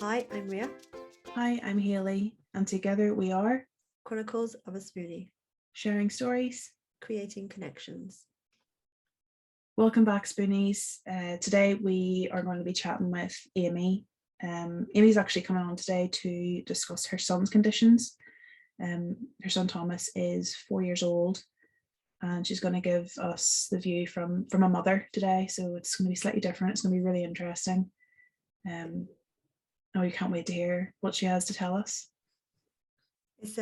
Hi, I'm Ria. Hi, I'm Hayley, and together we are Chronicles of a Spoonie, sharing stories. creating connections. Welcome back, Spoonies. Today we are going to be chatting with Aimee. Aimee's actually coming on today to discuss her son's conditions. Her son Thomas is 4 years old, and she's going to give us the view from a mother today. So it's going to be slightly different. It's going to be really interesting. We can't wait to hear what she has to tell us. It's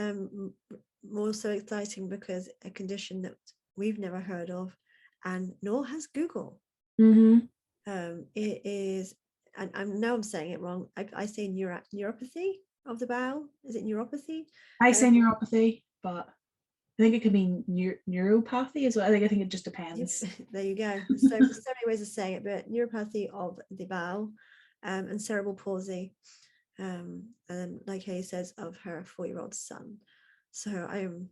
more so exciting because a condition that we've never heard of, and nor has Google. Mm-hmm. It is, and I'm saying it wrong. I say neuropathy of the bowel. Is it neuropathy? I say neuropathy, but I think it could be neuropathy as well. I think it just depends. There you go. So many ways of saying it, but neuropathy of the bowel, and cerebral palsy, and like Hay says, of her 4-year-old son. So I am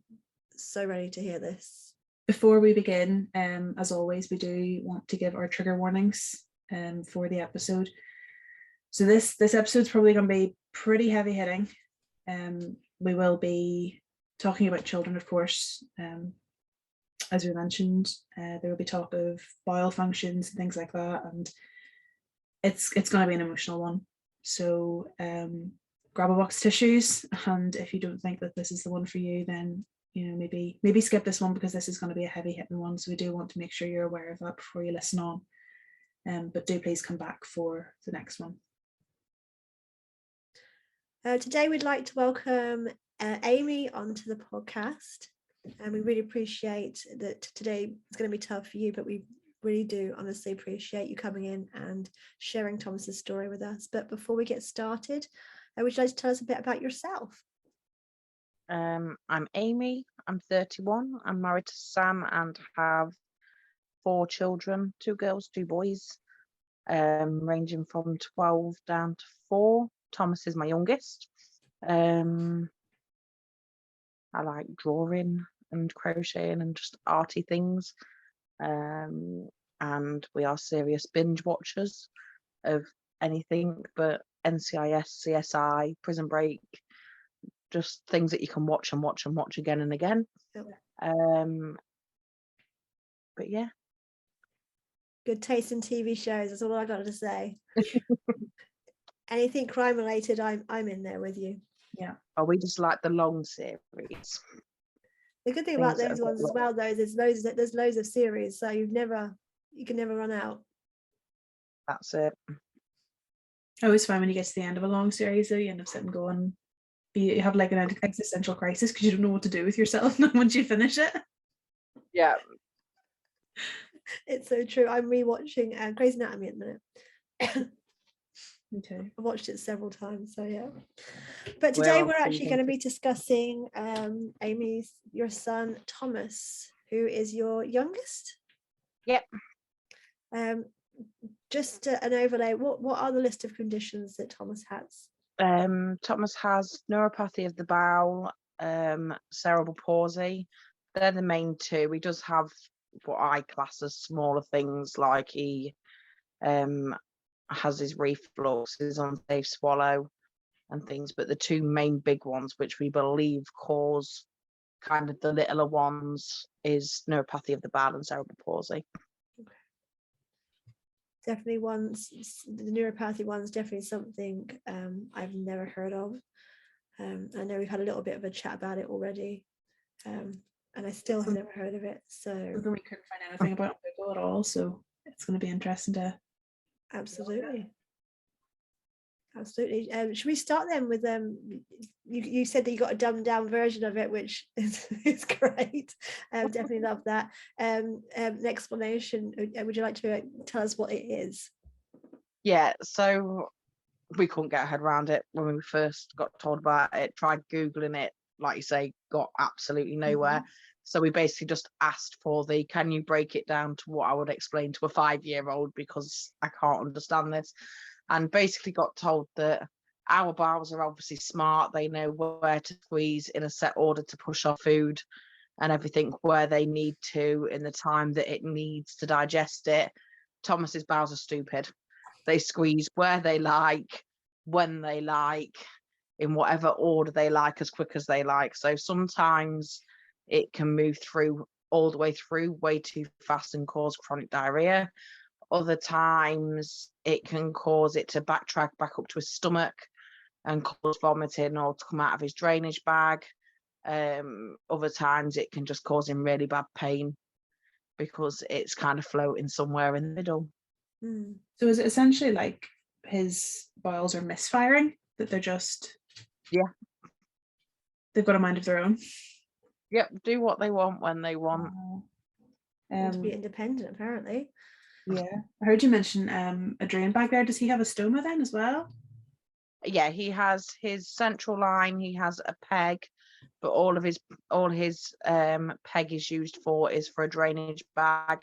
so ready to hear this. Before we begin, as always, we do want to give our trigger warnings for the episode. So this episode's probably going to be pretty heavy hitting. We will be talking about children, of course. As we mentioned, there will be talk of bowel functions and things like that, and it's going to be an emotional one. So grab a box of tissues, and if you don't think that this is the one for you, then maybe skip this one, because this is going to be a heavy hitting one. So we do want to make sure you're aware of that before you listen on. But do please come back for the next one. Today we'd like to welcome Aimee onto the podcast, and we really appreciate that. Today it's going to be tough for you, but we really do honestly appreciate you coming in and sharing Thomas's story with us. But before we get started, would you like to tell us a bit about yourself? I'm Aimee. I'm 31. I'm married to Sam and have 4 children, 2 girls, 2 boys, ranging from 12 down to 4. Thomas is my youngest. I like drawing and crocheting and just arty things. And we are serious binge watchers of anything but NCIS, CSI, Prison Break, just things that you can watch and watch and watch again and again. But yeah. Good taste in TV shows, that's all I got to say. Anything crime related, I'm in there with you. Yeah. Oh, we just like the long series. The good thing about those ones as well, though, is there's loads of series, so you can never run out. That's it. I always find when you get to the end of a long series, though, you end up sitting going, you have like an existential crisis because you don't know what to do with yourself once you finish it. Yeah. It's so true. I'm rewatching Grey's Anatomy at the minute. Okay. I've watched it several times, so yeah. But today we're actually going to be discussing Aimee's, your son Thomas, who is your youngest. Yep. Just an overlay. What are the list of conditions that Thomas has? Thomas has neuropathy of the bowel, cerebral palsy. They're the main 2. He does have what I class as smaller things, like he has his reflux, his unsafe swallow and things, but the 2 main big ones, which we believe cause kind of the littler ones, is neuropathy of the bowel and cerebral palsy. Definitely the neuropathy one's definitely something I've never heard of. I know we've had a little bit of a chat about it already, and I still have never heard of it. So we couldn't find anything about Google at all, so it's going to be interesting to. Absolutely. Should we start then with you said that you got a dumbed down version of it, which is great. Definitely love that. An explanation. Would you like to tell us what it is? Yeah, so we couldn't get our head around it when we first got told about it. Tried Googling it, like you say, got absolutely nowhere. Mm-hmm. So we basically just asked for can you break it down to what I would explain to a 5-year-old, because I can't understand this. And basically got told that our bowels are obviously smart. They know where to squeeze in a set order to push our food and everything where they need to in the time that it needs to digest it. Thomas's bowels are stupid. They squeeze where they like, when they like, in whatever order they like, as quick as they like. So sometimes it can move through all the way through way too fast and cause chronic diarrhea. Other times it can cause it to backtrack back up to his stomach and cause vomiting or to come out of his drainage bag. Other times it can just cause him really bad pain because it's kind of floating somewhere in the middle. So is it essentially like his bowels are misfiring, that they're just, they've got a mind of their own? Yep, do what they want when they want. To be independent, apparently. Yeah, I heard you mention a drain bag there. Does he have a stoma then as well? Yeah, he has his central line, he has a peg, but all his peg is used is for a drainage bag.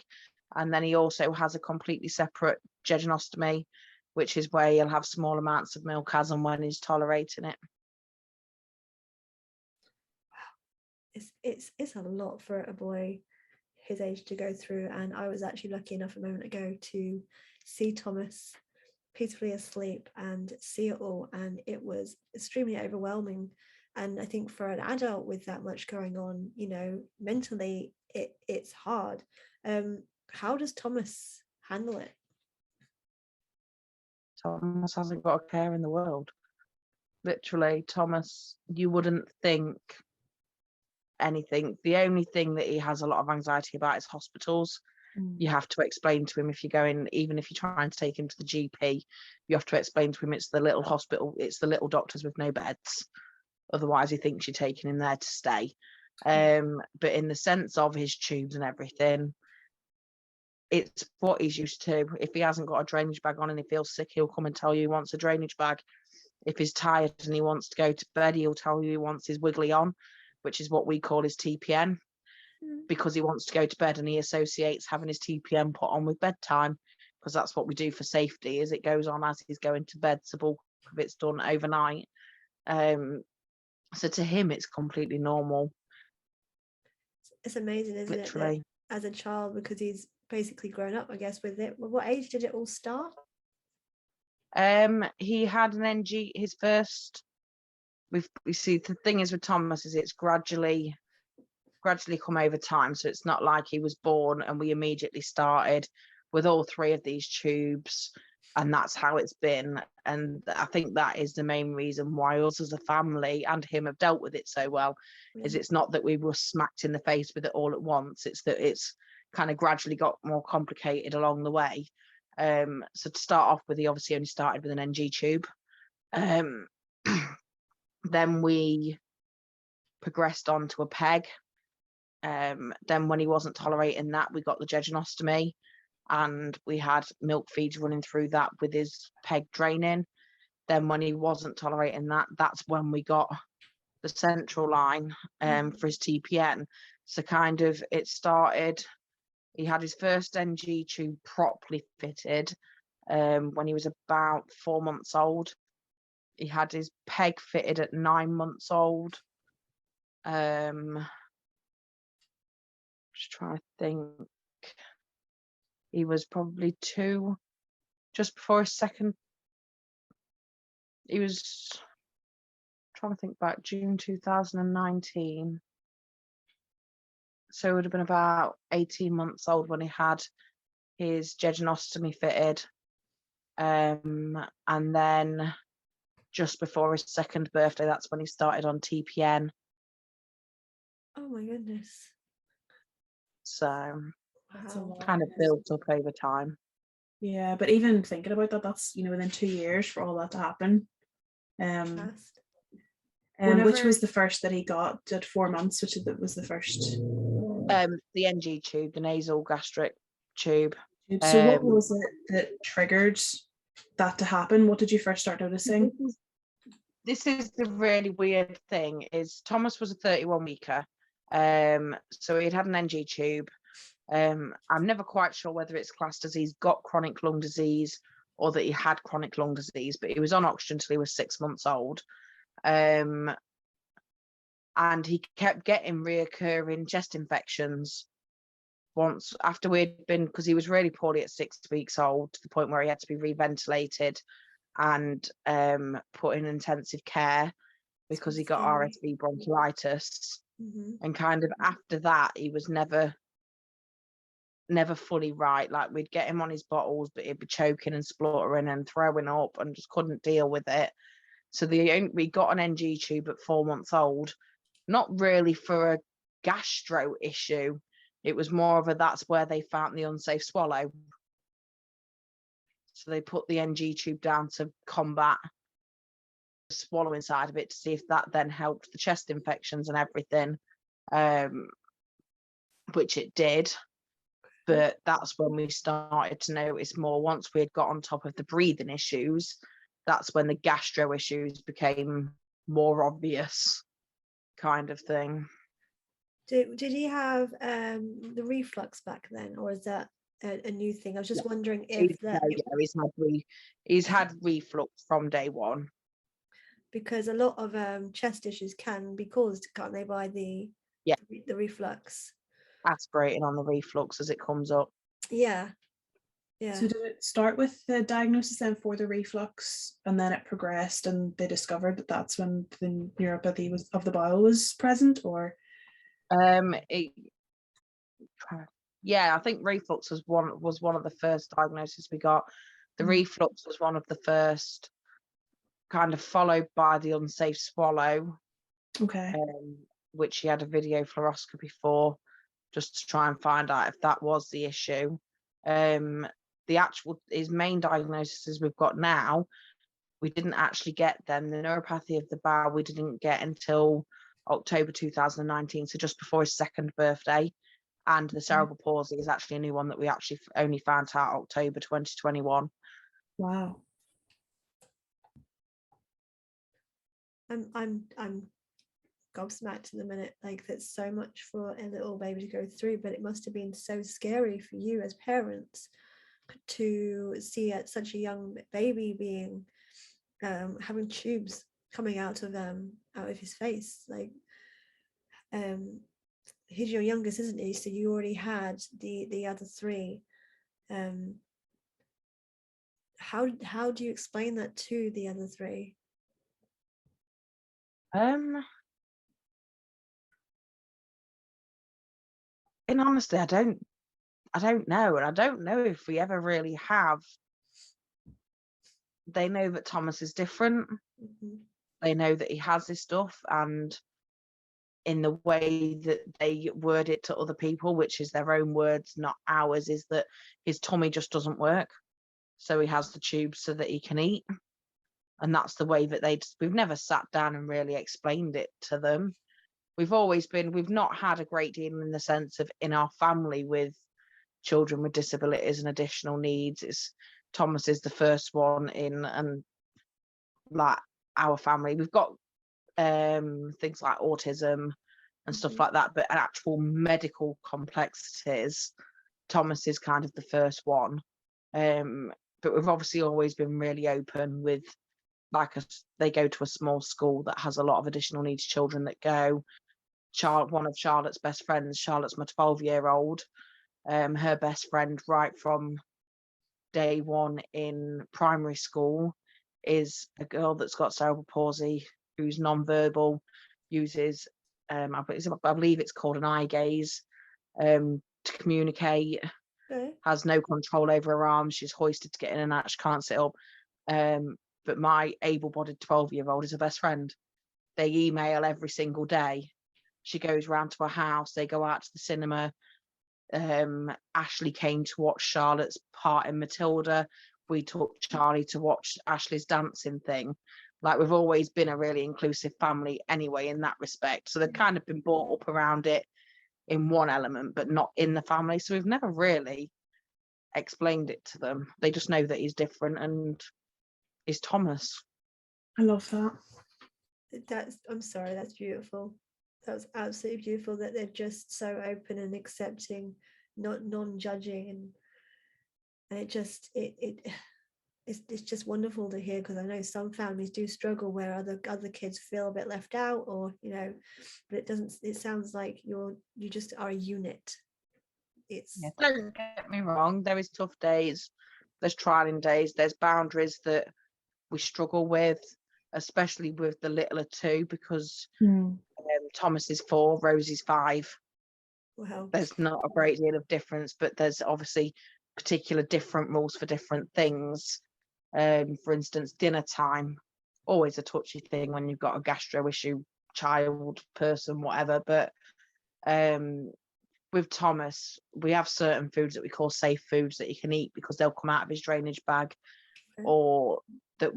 And then he also has a completely separate jejunostomy, which is where he'll have small amounts of milk as and when he's tolerating it. It's a lot for a boy his age to go through, and I was actually lucky enough a moment ago to see Thomas peacefully asleep and see it all, and it was extremely overwhelming. And I think for an adult with that much going on, you know, mentally it's hard. How does Thomas handle it? Thomas hasn't got a care in the world. Literally, Thomas, you wouldn't think anything. The only thing that he has a lot of anxiety about is hospitals. You have to explain to him, if you're going, even if you're trying to take him to the GP, you have to explain to him it's the little hospital, it's the little doctors with no beds. Otherwise he thinks you're taking him there to stay. But in the sense of his tubes and everything, it's what he's used to. If he hasn't got a drainage bag on and he feels sick, he'll come and tell you he wants a drainage bag. If he's tired and he wants to go to bed, he'll tell you he wants his wiggly on, which is what we call his TPN, because he wants to go to bed, and he associates having his TPN put on with bedtime, because that's what we do for safety, is it goes on as he's going to bed, so bulk of it's done overnight. So to him it's completely normal. It's amazing, isn't literally. it, that as a child, because he's basically grown up, I guess, with it. What age did it all start? He had an NG, his first, we see the thing is with Thomas is it's gradually come over time. So it's not like he was born and we immediately started with all three of these tubes, and that's how it's been. And I think that is the main reason why us as a family and him have dealt with it so well. Is it's not that we were smacked in the face with it all at once, it's that it's kind of gradually got more complicated along the way. So to start off with, he obviously only started with an NG tube. Then we progressed on to a peg. Then when he wasn't tolerating that, we got the jejunostomy, and we had milk feeds running through that with his peg draining. Then when he wasn't tolerating that, that's when we got the central line for his TPN. So kind of it started, he had his first NG tube properly fitted when he was about 4 months old. He had his peg fitted at 9 months old. Just trying to think. He was probably 2, just before his second. He was trying to think back, June 2019. So it would have been about 18 months old when he had his jejunostomy fitted. And then just before his second birthday, that's when he started on TPN. Oh my goodness. So Wow. kind of built up over time. Yeah, but even thinking about that, that's, you know, within 2 years for all that to happen. Fast. Which was the first that he got at 4 months, which was the first? The NG tube, the nasal gastric tube. So what was it that triggered that to happen? What did you first start noticing? This is the really weird thing, is Thomas was a 31 weeker. So he'd had an NG tube. I'm never quite sure whether it's classed as he's got chronic lung disease or that he had chronic lung disease, but he was on oxygen till he was 6 months old. And he kept getting reoccurring chest infections. Once after we'd been, because he was really poorly at 6 weeks old, to the point where he had to be reventilated, and put in intensive care because he got Scary. RSV bronchiolitis. Mm-hmm. And kind of after that, he was never fully right. Like, we'd get him on his bottles, but he'd be choking and spluttering and throwing up and just couldn't deal with it. So we got an NG tube at 4 months old, not really for a gastro issue. It was more of that's where they found the unsafe swallow. So they put the NG tube down to combat the swallowing side of it, to see if that then helped the chest infections and everything, which it did. But that's when we started to notice more. Once we had got on top of the breathing issues, that's when the gastro issues became more obvious, kind of thing. Did he have the reflux back then, or is that a new thing? I was just wondering if he's had reflux from day one, because a lot of chest issues can be caused, can't they, by the reflux? Aspirating on the reflux as it comes up. Yeah. So did it start with the diagnosis then for the reflux, and then it progressed and they discovered that that's when the neuropathy of the bowel was present, or? I think reflux was one of the first diagnoses we got. The reflux was one of the first, kind of followed by the unsafe swallow. Okay. Which he had a video fluoroscopy for, just to try and find out if that was the issue. His main diagnoses we've got now, we didn't actually get them. The neuropathy of the bowel we didn't get until October 2019, so just before his 2nd birthday. And the cerebral palsy is actually a new one that we actually only found out October 2021. Wow. I'm gobsmacked in a minute. Like, that's so much for a little baby to go through, but it must have been so scary for you as parents to see such a young baby being having tubes coming out of his face. Like, he's your youngest, isn't he? So you already had the other 3. How do you explain that to the other 3? In honesty, I don't know, and I don't know if we ever really have. They know that Thomas is different. Mm-hmm. They know that he has this stuff, and in the way that they word it to other people, which is their own words, not ours, is that his tummy just doesn't work, so he has the tubes so that he can eat. And that's the way that we've never sat down and really explained it to them. We've not had a great deal in the sense of in our family with children with disabilities and additional needs. Thomas is the first one in, and like our family, we've got things like autism and stuff like that, but actual medical complexities, Thomas is kind of the first one. But we've obviously always been really open with, they go to a small school that has a lot of additional needs children that go. One of Charlotte's best friends, Charlotte's my 12-year-old, her best friend right from day one in primary school is a girl that's got cerebral palsy, who's non-verbal, uses I believe it's called an eye gaze to communicate. Okay. Has no control over her arms. She's hoisted to get in and out. She can't sit up. But my able-bodied 12-year-old is her best friend. They email every single day. She goes round to her house. They go out to the cinema. Ashley came to watch Charlotte's part in Matilda. We took Charlie to watch Ashley's dancing thing. Like, we've always been a really inclusive family anyway in that respect. So they've kind of been brought up around it in one element, but not in the family. So we've never really explained it to them. They just know that he's different and he's Thomas. I love that. I'm sorry, that's beautiful. That's absolutely beautiful that they're just so open and accepting, not non-judging, and it just it's just wonderful to hear, because I know some families do struggle where other kids feel a bit left out, or but it sounds like you just are a unit. Don't get me wrong, there is tough days, there's trying days, there's boundaries that we struggle with, especially with the littler two, because Thomas is 4, Rosie's 5. Wow. There's not a great deal of difference, but there's obviously particular different rules for different things. For instance, dinner time, always a touchy thing when you've got a gastro issue, child, person, whatever. But with Thomas, we have certain foods that we call safe foods that he can eat because they'll come out of his drainage bag, or that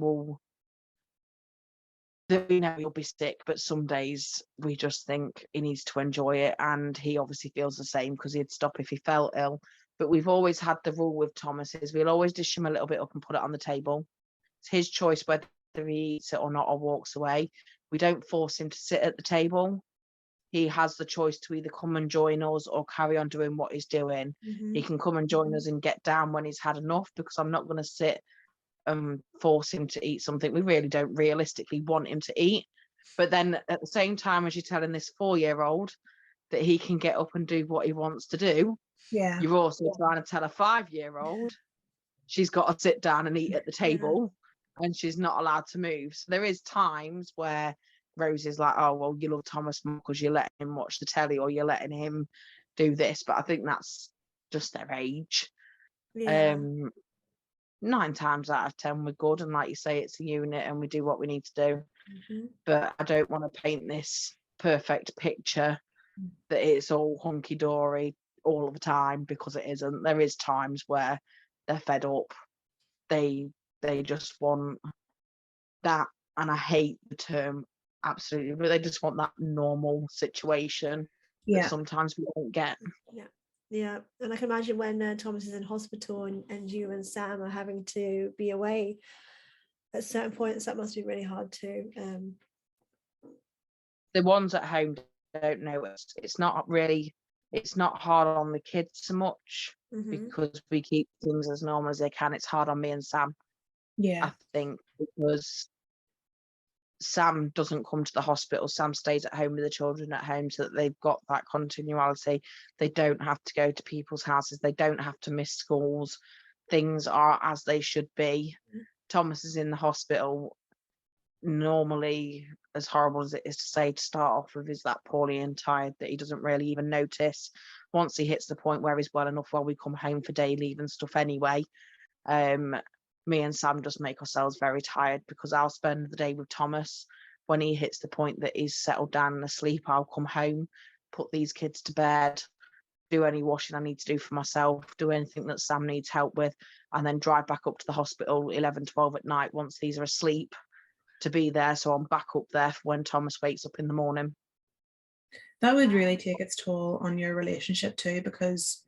we know he'll be sick, but some days we just think he needs to enjoy it, and he obviously feels the same because he'd stop if he felt ill. But we've always had the rule with Thomas is we'll always dish him a little bit up and put it on the table. It's his choice whether he eats it or not or walks away. We don't force him to sit at the table. He has the choice to either come and join us or carry on doing what he's doing. He can come and join us and get down when he's had enough, because I'm not going to sit and force him to eat something we really don't realistically want him to eat. But then at the same time as you're telling this 4-year-old that he can get up and do what he wants to do, you're also trying to tell a 5-year-old she's got to sit down and eat at the table and she's not allowed to move. So there is times where Rose is like, oh, well, you love Thomas more because you're letting him watch the telly or you're letting him do this. But I think that's just their age. 9 times out of 10 we're good, and like you say, it's a unit and we do what we need to do. But I don't want to paint this perfect picture that it's all hunky-dory all of the time, because it isn't. There is times where they're fed up, they just want that, and I hate the term absolutely, but they just want that normal situation that sometimes we don't get. Yeah, and I can imagine when Thomas is in hospital and you and Sam are having to be away at certain points, that must be really hard too. The ones at home don't know it's not hard on the kids so much, because we keep things as normal as they can. It's hard on me and Sam, I think, because Sam doesn't come to the hospital. Sam stays at home with the children at home, so that they've got that continuality. They don't have to go to people's houses. They don't have to miss schools. Things are as they should be. Thomas is in the hospital. Normally, as horrible as it is to say to start off with, is that poorly and tired that he doesn't really even notice. Once he hits the point where he's well enough, we come home for day leave and stuff anyway. Me and Sam just make ourselves very tired, because I'll spend the day with Thomas. When he hits the point that he's settled down and asleep, I'll come home, put these kids to bed, do any washing I need to do for myself, do anything that Sam needs help with, and then drive back up to the hospital 11, 12 at night once these are asleep, to be there so I'm back up there for when Thomas wakes up in the morning. That would really take its toll on your relationship too, because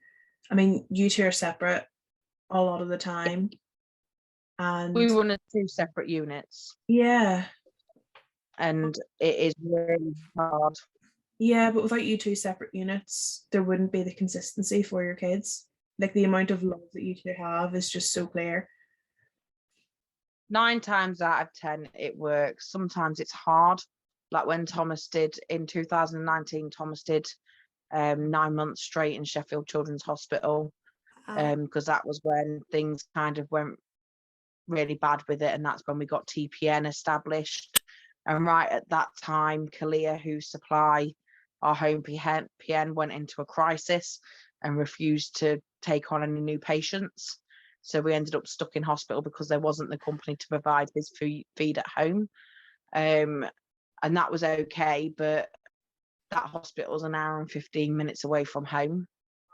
I mean, you two are separate a lot of the time. And we run as 2 separate units. And it is really hard. But without you 2 separate units, there wouldn't be the consistency for your kids. Like, the amount of love that you 2 have is just so clear. 9 times out of 10 it works. Sometimes it's hard, like when Thomas did in 2019. Thomas did 9 months straight in Sheffield Children's Hospital, because that was when things kind of went really bad with it, and that's when we got TPN established. And right at that time, Kalia, who supply our home PN, went into a crisis and refused to take on any new patients. So we ended up stuck in hospital because there wasn't the company to provide his feed at home. And that was okay, but that hospital's an hour and 15 minutes away from home.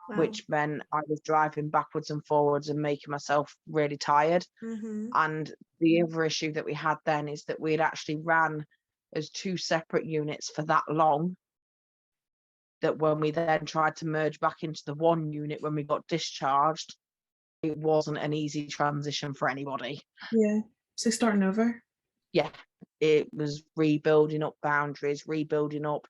Wow. Which meant I was driving backwards and forwards and making myself really tired. And the other issue that we had then is that we had actually ran as 2 separate units for that long, that when we then tried to merge back into the one unit when we got discharged, it wasn't an easy transition for anybody. So starting over. It was rebuilding up boundaries, rebuilding up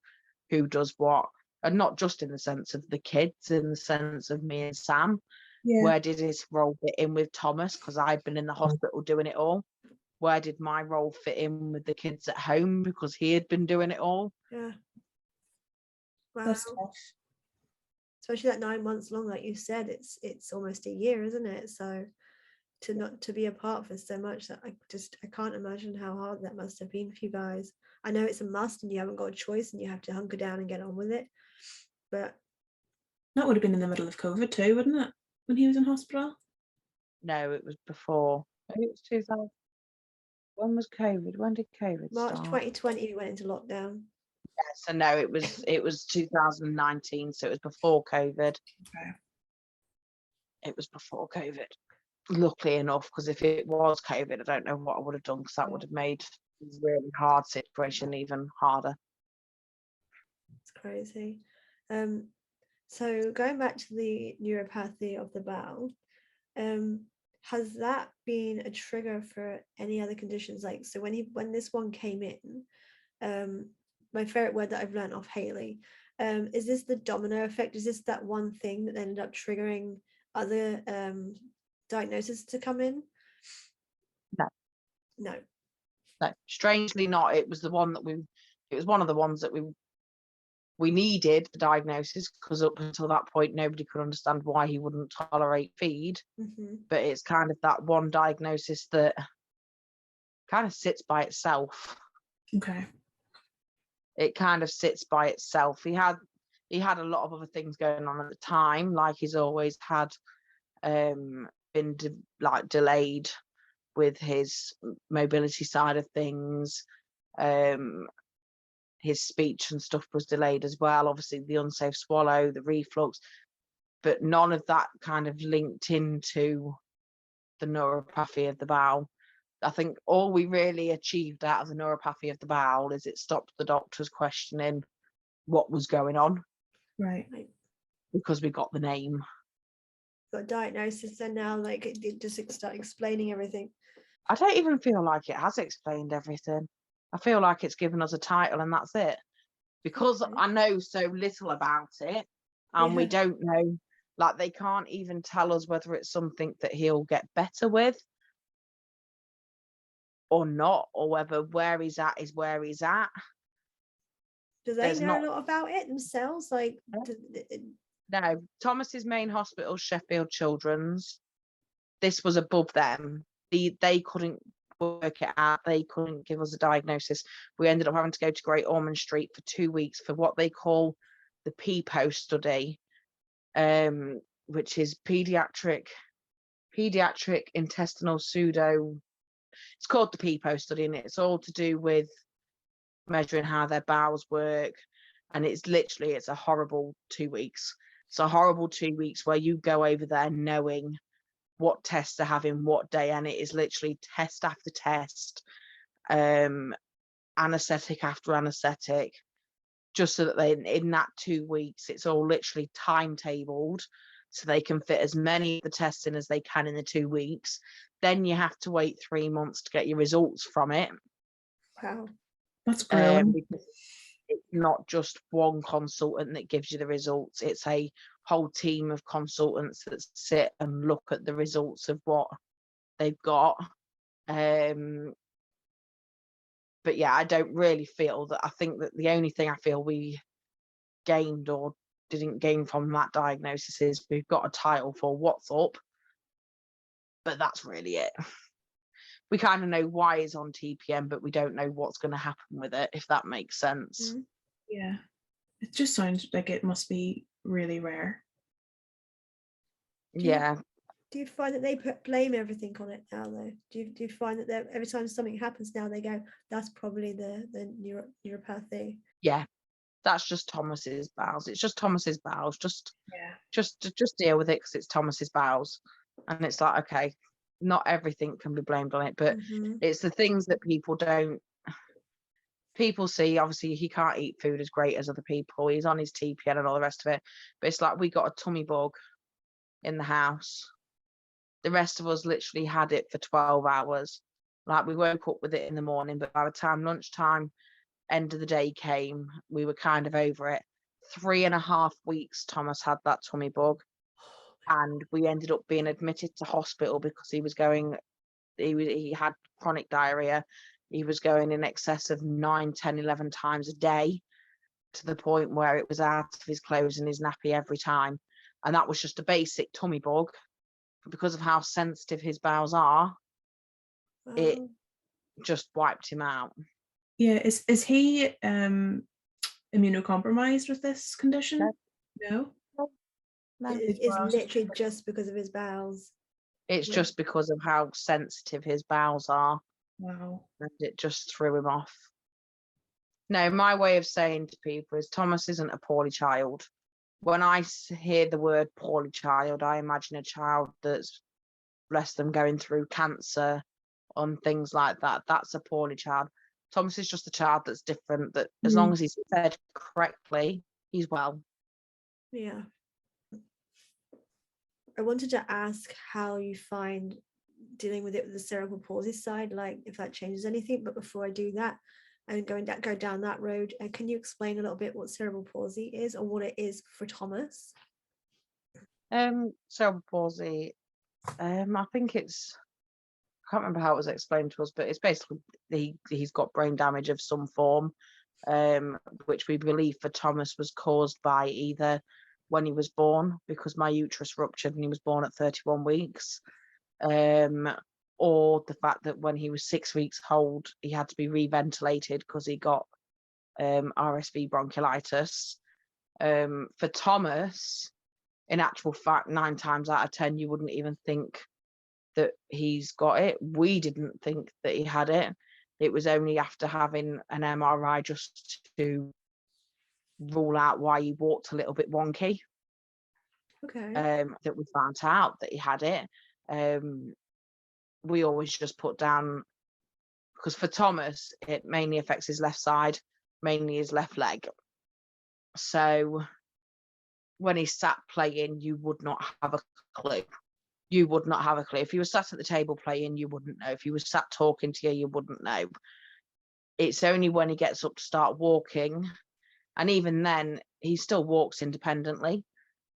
who does what, and not just in the sense of the kids, in the sense of me and Sam. Where did his role fit in with Thomas, because I'd been in the hospital doing it all? Where did my role fit in with the kids at home, because he had been doing it all? Wow. That's tough. Especially that 9 months long, like you said, it's almost a year, isn't it? So to not to be apart for so much that I can't imagine how hard that must have been for you guys. I know it's a must and you haven't got a choice and you have to hunker down and get on with it, but that would have been in the middle of COVID too, wouldn't it, when he was in hospital? No, it was before. Maybe it was 2000. When was COVID? When did COVID March start? 2020 we went into lockdown. Yeah, so no, it was 2019, so it was before COVID. Okay. It was before COVID. Luckily enough, because if it was COVID, I don't know what I would have done, because that would have made a really hard situation even harder. It's crazy. So going back to the neuropathy of the bowel, has that been a trigger for any other conditions? Like, so when this one came in, my favorite word that I've learned off Haley, is this the domino effect? Is this that one thing that ended up triggering other diagnoses to come in? No. Strangely not. It was one of the ones that we needed the diagnosis, because up until that point nobody could understand why he wouldn't tolerate feed. But it's kind of that one diagnosis that kind of sits by itself. Okay. It kind of sits by itself. He had a lot of other things going on at the time, like he's always had been delayed with his mobility side of things. His speech and stuff was delayed as well, obviously the unsafe swallow, the reflux, but none of that kind of linked into the neuropathy of the bowel. I think all we really achieved out of the neuropathy of the bowel is it stopped the doctors questioning what was going on. Right. Because we got the name. Got a diagnosis, and now like it just start explaining everything. I don't even feel like it has explained everything. I feel like it's given us a title and that's it. Because I know so little about it, and we don't know, like they can't even tell us whether it's something that he'll get better with or not, or whether where he's at is where he's at. Do they know a lot about it themselves? Like, no, Thomas's main hospital, Sheffield Children's, this was above them. They couldn't work it out. They couldn't give us a diagnosis. We ended up having to go to Great Ormond Street for 2 weeks for what they call the PPO study, which is pediatric intestinal pseudo. It's called the PPO study, and it's all to do with measuring how their bowels work. And it's a horrible 2 weeks. It's a horrible 2 weeks where you go over there knowing what tests they're having what day, and it is literally test after test, anesthetic after anesthetic, just so that they, in that 2 weeks, it's all literally timetabled so they can fit as many of the tests in as they can in the 2 weeks. Then you have to wait 3 months to get your results from it. Wow, that's grueling. Because it's not just one consultant that gives you the results, it's a whole team of consultants that sit and look at the results of what they've got. But yeah, I don't really feel that. I think that the only thing I feel we gained or didn't gain from that diagnosis is we've got a title for what's up, but that's really it. We kind of know why he's on TPN, but we don't know what's going to happen with it, if that makes sense. Yeah, it just sounds like it must be really rare. Do you find that they blame everything on it now, though? Do you find that every time something happens now, they go, that's probably the neuropathy? Yeah, that's just Thomas's bowels. It's just Thomas's bowels. Just deal with it because it's Thomas's bowels. And it's like, okay, not everything can be blamed on it, but it's the things that people see. Obviously he can't eat food as great as other people, he's on his TPN and all the rest of it, but it's like we got a tummy bug in the house. The rest of us literally had it for 12 hours. Like we woke up with it in the morning, but by the time lunchtime, end of the day came, we were kind of over it. 3.5 weeks Thomas had that tummy bug, and we ended up being admitted to hospital because he had chronic diarrhea. He was going in excess of 9, 10, 11 times a day, to the point where it was out of his clothes and his nappy every time. And that was just a basic tummy bug. but because of how sensitive his bowels are, it Wow. just wiped him out. Yeah, is he immunocompromised with this condition? No. No. It's literally just because of his bowels. It's just because of how sensitive his bowels are, Wow. and it just threw him off. No, my way of saying to people is Thomas isn't a poorly child. When I hear the word poorly child, I imagine a child that's, bless them, going through cancer and things like that. That's a poorly child. Thomas is just a child that's different, that as long as he's fed correctly, he's well. Yeah. I wanted to ask how you find dealing with it with the cerebral palsy side, like if that changes anything. But before I do that, and go down that road, can you explain a little bit what cerebral palsy is, or what it is for Thomas? Cerebral palsy, I think it's, I can't remember how it was explained to us, but it's basically he's got brain damage of some form, which we believe for Thomas was caused by either when he was born, because my uterus ruptured and he was born at 31 weeks, or the fact that when he was 6 weeks old, he had to be reventilated because he got RSV bronchiolitis. For Thomas, in actual fact, 9 times out of 10, you wouldn't even think that he's got it. We didn't think that he had it. It was only after having an MRI just to rule out why he walked a little bit wonky, Okay. that we found out that he had it. We always just put down, because for Thomas, it mainly affects his left side, mainly his left leg. So when he sat playing, you would not have a clue. You would not have a clue. If you were sat at the table playing, you wouldn't know. If you were sat talking to you, you wouldn't know. It's only when he gets up to start walking, and even then, he still walks independently.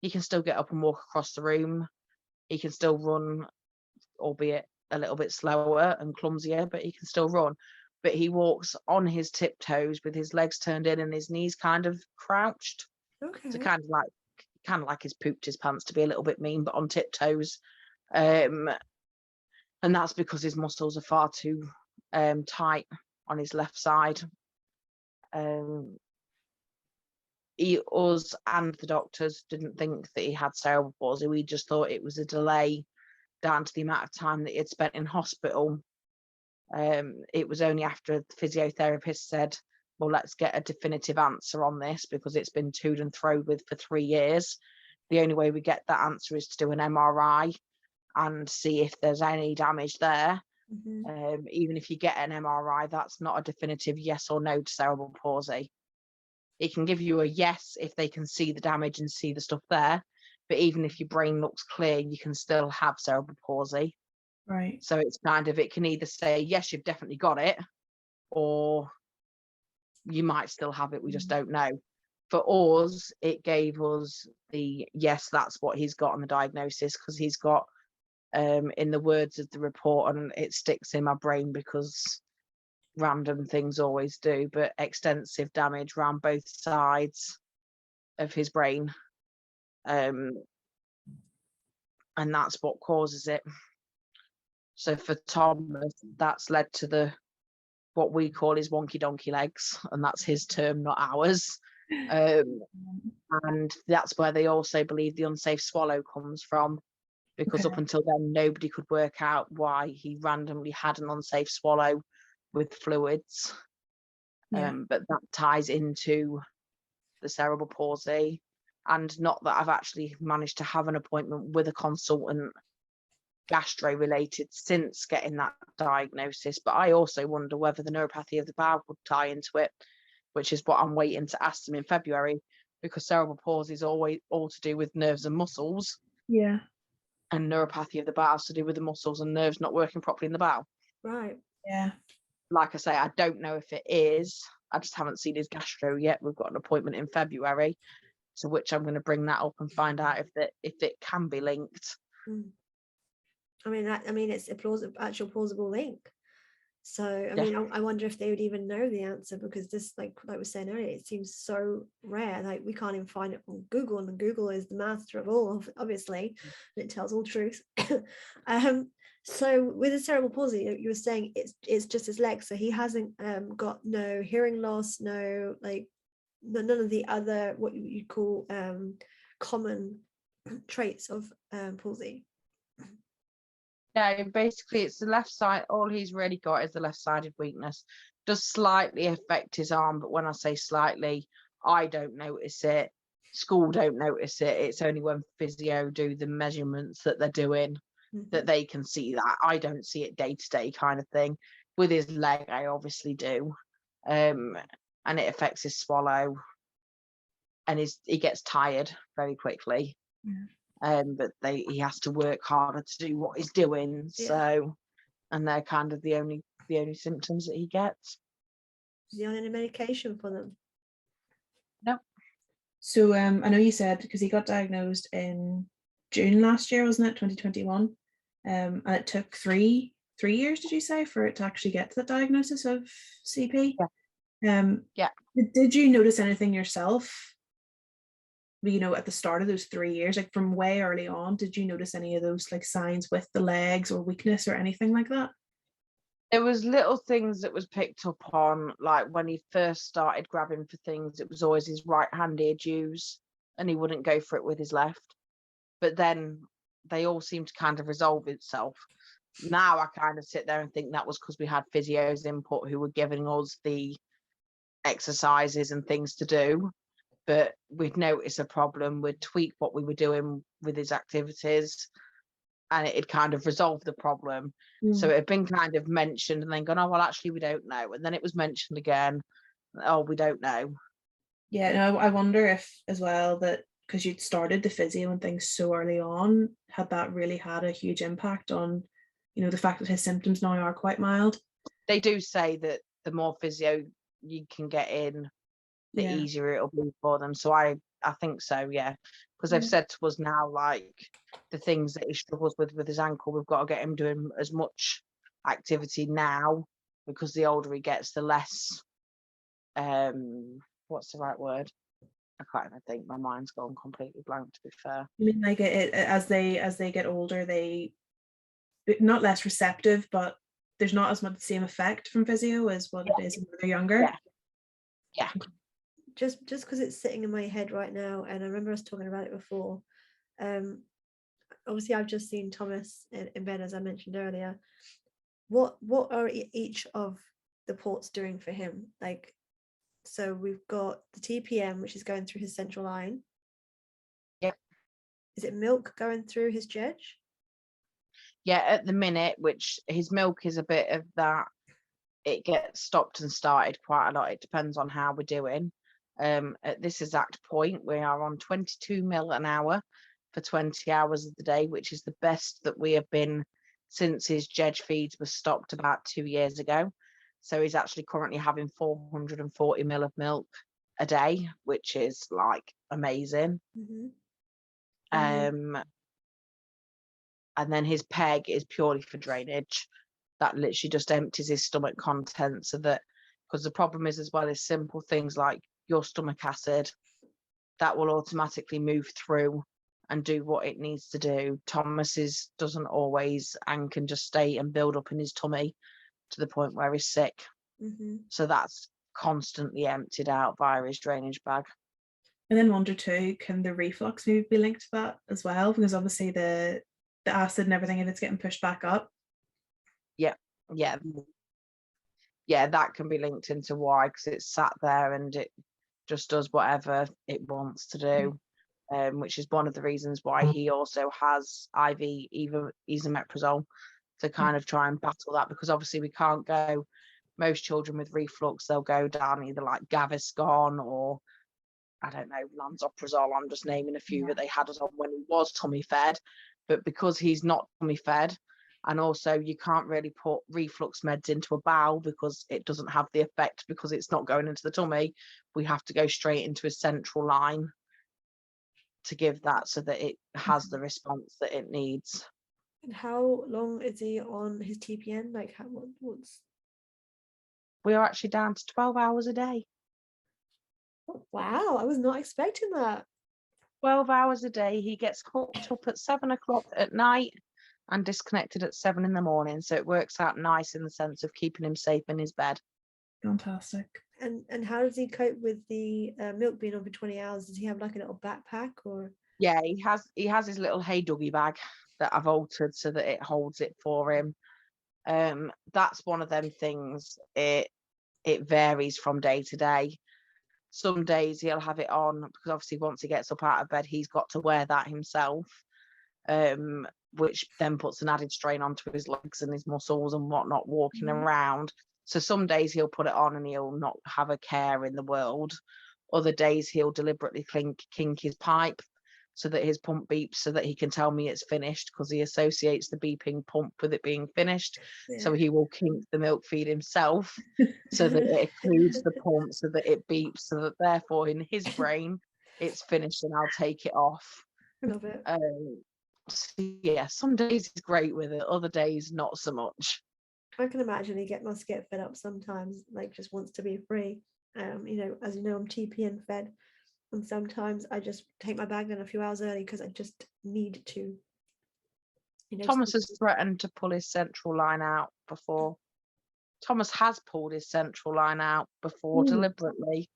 He can still get up and walk across the room. He can still run, albeit a little bit slower and clumsier, but he can still run. But he walks on his tiptoes with his legs turned in and his knees kind of crouched. Okay. So kind of like he's pooped his pants, to be a little bit mean, but on tiptoes. And that's because his muscles are far too tight on his left side. Us and the doctors didn't think that he had cerebral palsy. We just thought it was a delay down to the amount of time that he had spent in hospital. It was only after the physiotherapist said, well, let's get a definitive answer on this, because it's been toed and fro with for 3 years. The only way we get that answer is to do an MRI and see if there's any damage there. Even if you get an MRI, that's not a definitive yes or no to cerebral palsy. It can give you a yes if they can see the damage and see the stuff there, but even if your brain looks clear, you can still have cerebral palsy. Right. So it's kind of, it can either say yes, you've definitely got it, or you might still have it, we just don't know. For us, it gave us the yes, that's what he's got on the diagnosis, because he's got, in the words of the report, and it sticks in my brain because random things always do, but extensive damage around both sides of his brain. And that's what causes it. So for Thomas, that's led to what we call his wonky donkey legs, and that's his term, not ours. And that's where they also believe the unsafe swallow comes from, because up until then, nobody could work out why he randomly had an unsafe swallow with fluids. But that ties into the cerebral palsy. And not that I've actually managed to have an appointment with a consultant gastro related since getting that diagnosis, but I also wonder whether the neuropathy of the bowel would tie into it, which is what I'm waiting to ask them in February, because cerebral palsy is always all to do with nerves and muscles. Yeah. And neuropathy of the bowel is to do with the muscles and nerves not working properly in the bowel. Right. Yeah. Like I say, I don't know if it is. I just haven't seen his gastro yet. We've got an appointment in February, to which I'm going to bring that up and find out if it can be linked. I mean, it's a actual plausible link. So I mean, I wonder if they would even know the answer, because this, like we were saying earlier, it seems so rare. Like we can't even find it on Google, and Google is the master of all, obviously, and it tells all truth. So with the cerebral palsy, you were saying it's just his legs, so he hasn't got no hearing loss, no like none of the other what you call common traits of palsy. Yeah, basically it's the left side. All he's really got is the left-sided weakness. Does slightly affect his arm, but when I say slightly, I don't notice it. School don't notice it. It's only when physio do the measurements that they're doing that they can see that. I don't see it day to day kind of thing. With his leg, I obviously do. And it affects his swallow, and he gets tired very quickly. But he has to work harder to do what he's doing. So, and they're kind of the only symptoms that he gets. Is he on any medication for them? No. So I know you said, because he got diagnosed in June last year, wasn't it, 2021? And it took three years, did you say, for it to actually get to the diagnosis of CP? Yeah. Did you notice anything yourself, you know, at the start of those 3 years, like from way early on? Did you notice any of those like signs with the legs or weakness or anything like that? There was little things that was picked up on, like when he first started grabbing for things, it was always his right hand he'd use, and he wouldn't go for it with his left. But then they all seemed to kind of resolve itself. Now I kind of sit there and think that was because we had physios input who were giving us the exercises and things to do. But we'd notice a problem, we'd tweak what we were doing with his activities, and it'd kind of resolve the problem. So it had been kind of mentioned and then gone, oh, well, actually, we don't know. And then it was mentioned again, oh, we don't know. Yeah, no, I wonder if as well that because you'd started the physio and things so early on, had that really had a huge impact on, you know, the fact that his symptoms now are quite mild. They do say that the more physio you can get in, the easier it'll be for them. So I think so, yeah. Because they've said to us now, like, the things that he struggles with his ankle, we've got to get him doing as much activity now, because the older he gets, the less, what's the right word? I can't even think. My mind's gone completely blank, to be fair. I mean, like as they get older, they not less receptive, but there's not as much the same effect from physio as what it is when they're younger. Yeah. Just because it's sitting in my head right now, and I remember us talking about it before. Obviously, I've just seen Thomas in bed, as I mentioned earlier. What are each of the ports doing for him? Like, so we've got the TPM, which is going through his central line. Yep. Is it milk going through his jedge? Yeah, at the minute, which his milk is a bit of that. It gets stopped and started quite a lot. It depends on how we're doing. At this exact point, we are on 22 mil an hour for 20 hours of the day, which is the best that we have been since his jedge feeds were stopped about 2 years ago. So he's actually currently having 440 mil of milk a day, which is like amazing. And then his peg is purely for drainage. That literally just empties his stomach contents, so that, because the problem is as well as simple things like your stomach acid, that will automatically move through and do what it needs to do. Thomas's doesn't always, and can just stay and build up in his tummy to the point where he's sick. So that's constantly emptied out via his drainage bag. And then wonder too, can the reflux maybe be linked to that as well? Because obviously the acid and everything, if it's getting pushed back up. Yeah, that can be linked into why, because it's sat there and it just does whatever it wants to do, which is one of the reasons why he also has IV esomeprazole to kind of try and battle that, because obviously we can't go, most children with reflux, they'll go down either like Gaviscon or, I don't know, lansoprazole. I'm just naming a few that they had us on when he was tummy fed. But because he's not tummy fed, and also you can't really put reflux meds into a bowel because it doesn't have the effect, because it's not going into the tummy, we have to go straight into a central line to give that, so that it has the response that it needs. And how long is he on his TPN? Like, what's we are actually down to 12 hours a day. Oh, wow, I was not expecting that. 12 hours a day. He gets hooked up at 7 o'clock at night and disconnected at 7 in the morning. So it works out nice in the sense of keeping him safe in his bed. Fantastic. And how does he cope with the milk being on for 20 hours? Does he have like a little backpack or? Yeah, he has his little Hey Dougie bag that I've altered so that it holds it for him. That's one of them things. It varies from day to day. Some days he'll have it on because obviously once he gets up out of bed, he's got to wear that himself, which then puts an added strain onto his legs and his muscles and whatnot walking around. So some days he'll put it on and he'll not have a care in the world. Other days he'll deliberately kink his pipe so that his pump beeps so that he can tell me it's finished, because he associates the beeping pump with it being finished. Yeah. So he will kink the milk feed himself so that it occludes the pump so that it beeps, so that therefore in his brain it's finished and I'll take it off. I love it. So yeah, some days he's great with it, other days not so much. I can imagine he must get fed up sometimes, like just wants to be free. You know, as you know, I'm TP and fed, and sometimes I just take my bag down a few hours early because I just need to. You know, Thomas has threatened to pull his central line out before. Thomas has pulled his central line out before deliberately.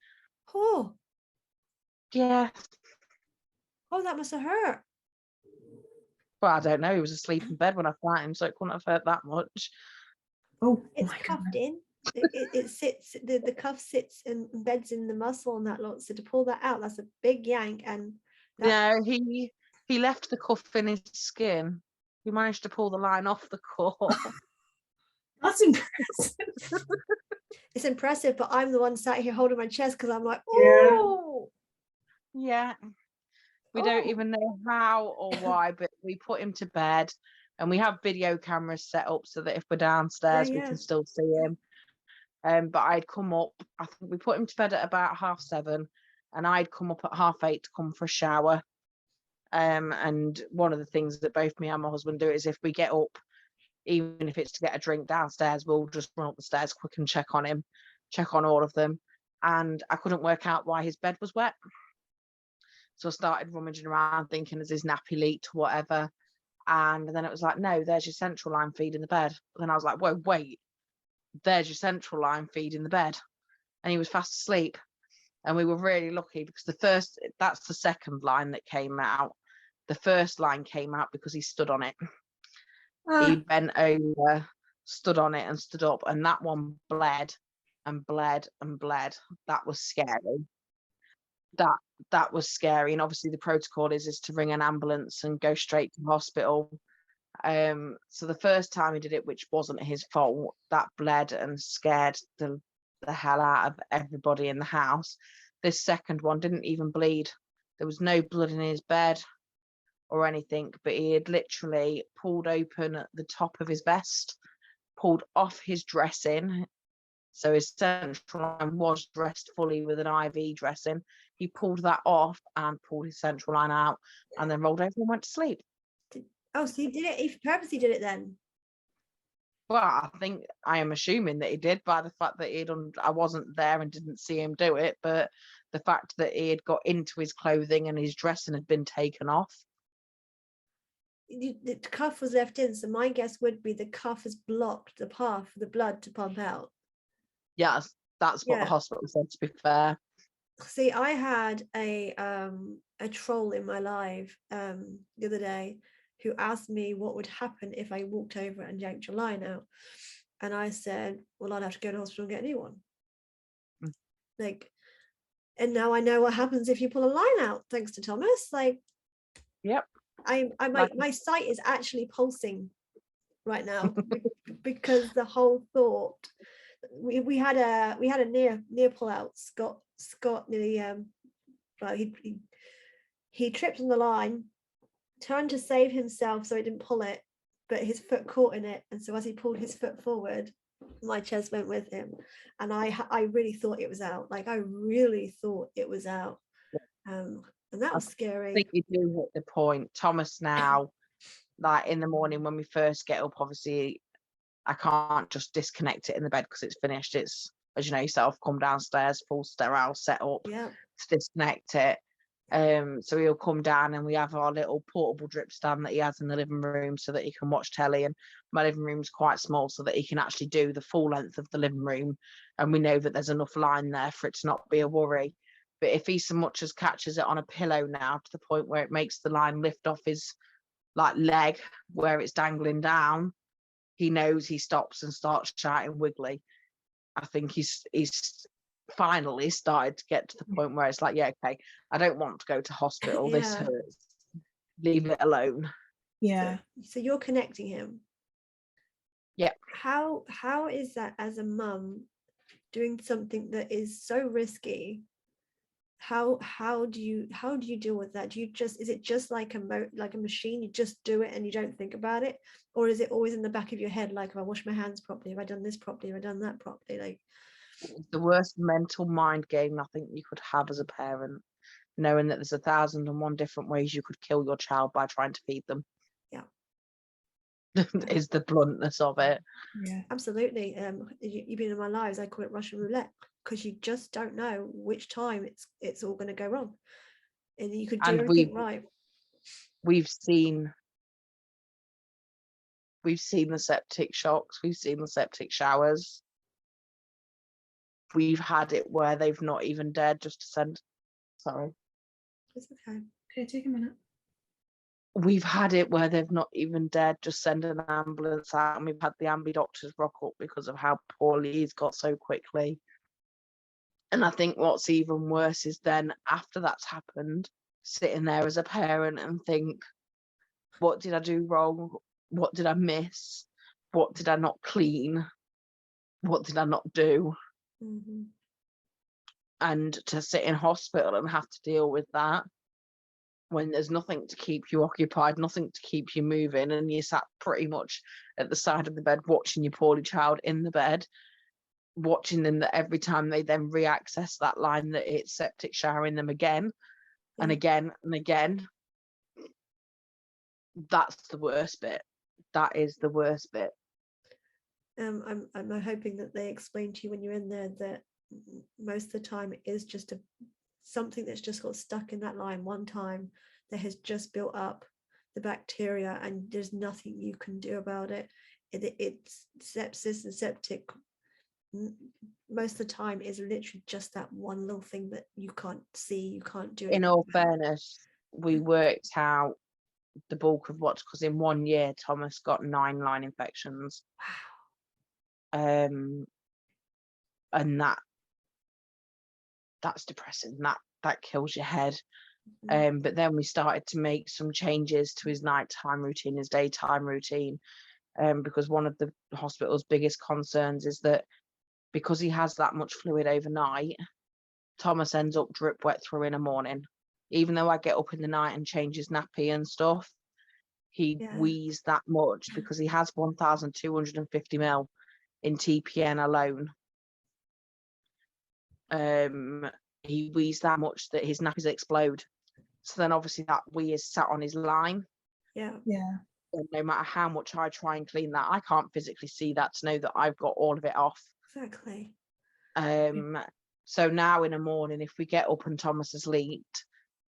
Oh, Yeah. oh, that must have hurt. Well, I don't know. He was asleep in bed when I found him, so it couldn't have hurt that much. Oh, It's my cuffed goodness. in. It sits. The cuff sits and embeds in the muscle and that lot. So to pull that out, that's a big yank. And No, he left the cuff in his skin. He managed to pull the line off the cuff. That's impressive. it's impressive, but I'm the one sat here holding my chest because I'm like, oh, Yeah. We don't even know how or why, but we put him to bed and we have video cameras set up so that if we're downstairs, we can still see him. But I'd come up, I think we put him to bed at about 7:30 and I'd come up at 8:30 to come for a shower. And one of the things that both me and my husband do is if we get up, even if it's to get a drink downstairs, we'll just run up the stairs quick and check on him, check on all of them. And I couldn't work out why his bed was wet. So I started rummaging around thinking, has his nappy leaked or whatever? And then it was like, no, there's your central line feed in the bed. And then I was like, whoa, wait, there's your central line feed in the bed. And he was fast asleep. And we were really lucky because that's the second line that came out. The first line came out because he stood on it. He bent over, stood on it and stood up. And that one bled and bled and bled. That was scary. That was scary, and obviously the protocol is to ring an ambulance and go straight to hospital. So the first time he did it, which wasn't his fault, that bled and scared the hell out of everybody in the house. This second one didn't even bleed. There was no blood in his bed or anything, but he had literally pulled open the top of his vest, pulled off his dressing. So his central line was dressed fully with an IV dressing. He pulled that off and pulled his central line out and then rolled over and went to sleep. Oh, so he did it, he purposely did it then? Well, I am assuming that he did by the fact that I wasn't there and didn't see him do it, but the fact that he had got into his clothing and his dressing had been taken off. The cuff was left in, so my guess would be the cuff has blocked the path for the blood to pump out. Yes, that's what the hospital said, to be fair. See, I had a troll in my live the other day who asked me what would happen if I walked over and yanked your line out. And I said, well, I'd have to go to hospital and get a new one. Like, and now I know what happens if you pull a line out, thanks to Thomas. Like, yep. My site is actually pulsing right now because the whole thought we had a near pull out. Scott nearly he tripped on the line, trying to save himself so he didn't pull it, but his foot caught in it, and so as he pulled his foot forward, my chest went with him, and I really thought it was out. Like, I really thought it was out. And that was scary. I think you do hit the point. Thomas now, like in the morning when we first get up, obviously I can't just disconnect it in the bed because it's finished. It's as you know yourself, come downstairs, full sterile setup Yeah. to disconnect it. So he'll come down, and we have our little portable drip stand that he has in the living room so that he can watch telly. And my living room's quite small, so that he can actually do the full length of the living room, and we know that there's enough line there for it to not be a worry. But if he so much as catches it on a pillow now, to the point where it makes the line lift off his like leg where it's dangling down, he knows, he stops and starts shouting wiggly. I think he's finally started to get to the point where it's like, yeah, okay, I don't want to go to hospital. This Yeah. hurts. Leave it alone. Yeah. So you're connecting him. Yeah. How is that as a mum doing something that is so risky? How do you deal with that? Do you just, is it just like a machine, you just do it and you don't think about it, or is it always in the back of your head, like, have I washed my hands properly, have I done this properly, have I done that properly? Like, the worst mental mind game I think you could have as a parent, knowing that there's 1,001 different ways you could kill your child by trying to feed them. Yeah. Is the bluntness of it. Yeah. Absolutely. You've been in my lives, I call it Russian roulette, because you just don't know which time it's all going to go wrong, and you could do everything right. We've seen the septic shocks, we've seen the septic showers. We've had it where they've not even dared just to send, sorry, It's okay. Okay, take a minute. we've had it where they've not even dared just send an ambulance out, and we've had the ambi doctors rock up because of how poorly he's got so quickly. And I think what's even worse is then after that's happened, sitting there as a parent and think, what did I do wrong? What did I miss? What did I not clean? What did I not do? Mm-hmm. And to sit in hospital and have to deal with that when there's nothing to keep you occupied, nothing to keep you moving, and you sat pretty much at the side of the bed watching your poorly child in the bed, watching them, that every time they then re-access that line, that it's septic showering them again and again and again. That's the worst bit. That is the worst bit. I'm hoping that they explain to you when you're in there that most of the time it is just something that's just got stuck in that line one time, that has just built up the bacteria, and there's nothing you can do about it. It's sepsis and septic most of the time is literally just that one little thing that you can't see, you can't do anything In all about. fairness, we worked out the bulk of what's, because in 1 year Thomas got 9 line infections. Wow. And that's depressing. That kills your head. Mm-hmm. But then we started to make some changes to his nighttime routine, his daytime routine, because one of the hospital's biggest concerns is that because he has that much fluid overnight, Thomas ends up drip wet through in the morning. Even though I get up in the night and change his nappy and stuff, he wheezes that much because he has 1,250 ml in TPN alone. He wheezes that much that his nappies explode. So then obviously that wee is sat on his line. Yeah. And no matter how much I try and clean that, I can't physically see that to know that I've got all of it off. Exactly. So now in the morning, if we get up and Thomas has leaked,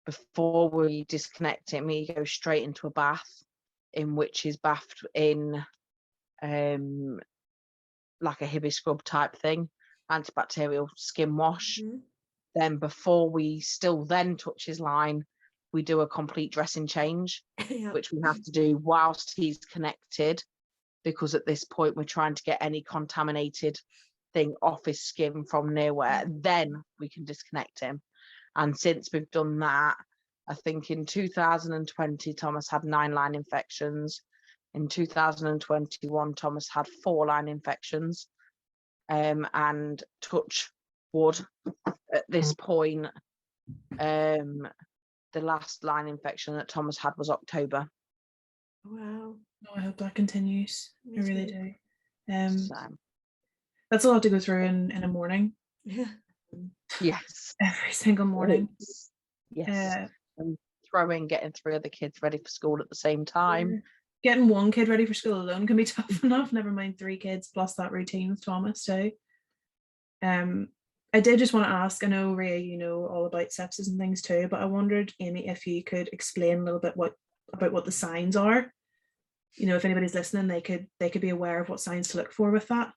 before we disconnect him, he goes straight into a bath, in which he's bathed in like a Hibby scrub type thing, antibacterial skin wash. Mm-hmm. Then before we still then touch his line, we do a complete dressing change, which we have to do whilst he's connected, because at this point we're trying to get any contaminated thing off his skin from near where, then we can disconnect him. And since we've done that, I think in 2020 Thomas had 9 line infections. In 2021 Thomas had 4 line infections, and touch wood, at this point the last line infection that Thomas had was October. Wow. Oh, I hope that continues. I really do. So, that's a lot to go through in a morning. Yeah. Yes. Every single morning. Yes. And getting 3 other kids ready for school at the same time. Getting 1 kid ready for school alone can be tough enough, never mind 3 kids plus that routine with Thomas too. I did just want to ask, I know, Ria, you know all about sepsis and things too, but I wondered, Aimee, if you could explain a little bit about what the signs are. You know, if anybody's listening, they could be aware of what signs to look for with that.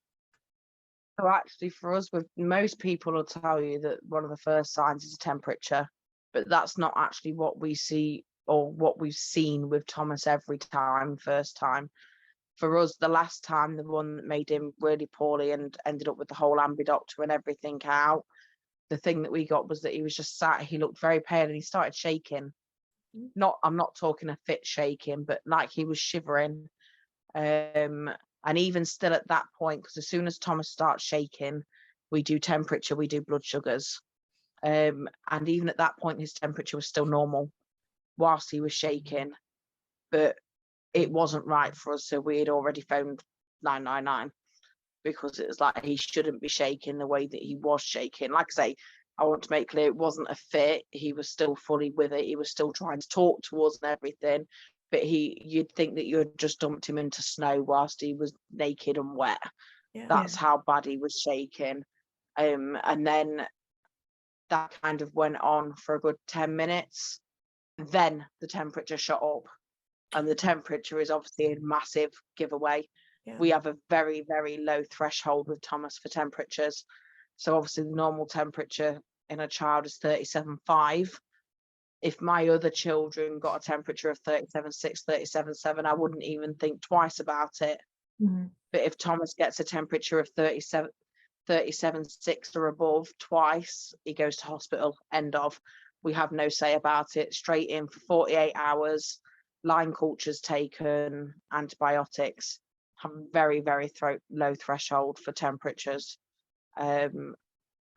So actually for us, with most people will tell you that one of the first signs is a temperature, but that's not actually what we see or what we've seen with Thomas every time, first time. For us, the last time, the one that made him really poorly and ended up with the whole Aimee doctor and everything out, the thing that we got was that he was just sat, he looked very pale and he started shaking. I'm not talking a fit shaking, but like he was shivering. And even still at that point, because as soon as Thomas starts shaking, we do temperature, we do blood sugars. And even at that point, his temperature was still normal whilst he was shaking. But it wasn't right for us, so we had already phoned 999 because it was like he shouldn't be shaking the way that he was shaking. Like I say, I want to make clear it wasn't a fit. He was still fully with it. He was still trying to talk to us and everything. But you'd think that you had just dumped him into snow whilst he was naked and wet. Yeah. That's how bad he was shaking. And then that kind of went on for a good 10 minutes. Then the temperature shot up. And the temperature is obviously a massive giveaway. Yeah. We have a very, very low threshold with Thomas for temperatures. So obviously the normal temperature in a child is 37.5. If my other children got a temperature of 37.6, 37.7, I wouldn't even think twice about it. Mm-hmm. But if Thomas gets a temperature of 37.6 or above twice, he goes to hospital. End of. We have no say about it. Straight in for 48 hours. Line cultures taken, antibiotics. Have very, very low threshold for temperatures. And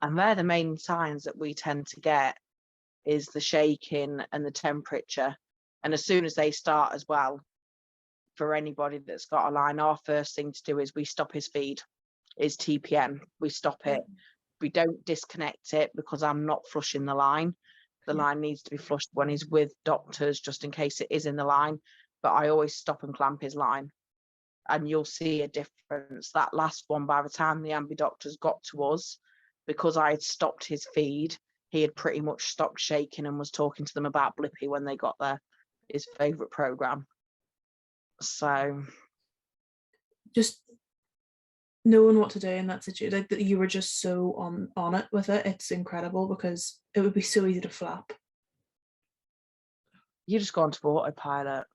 they're the main signs that we tend to get, is the shaking and the temperature. And as soon as they start as well, for anybody that's got a line, our first thing to do is we stop his feed, is TPN. We stop it. We don't disconnect it because I'm not flushing the line. The line needs to be flushed when he's with doctors, just in case it is in the line. But I always stop and clamp his line. And you'll see a difference. That last one, by the time the Aimee doctors got to us, because I had stopped his feed, he had pretty much stopped shaking and was talking to them about Blippi when they got there, his favourite programme. So just knowing what to do in that situation, like that you were just so on it with it, it's incredible, because it would be so easy to flap. You just go onto autopilot.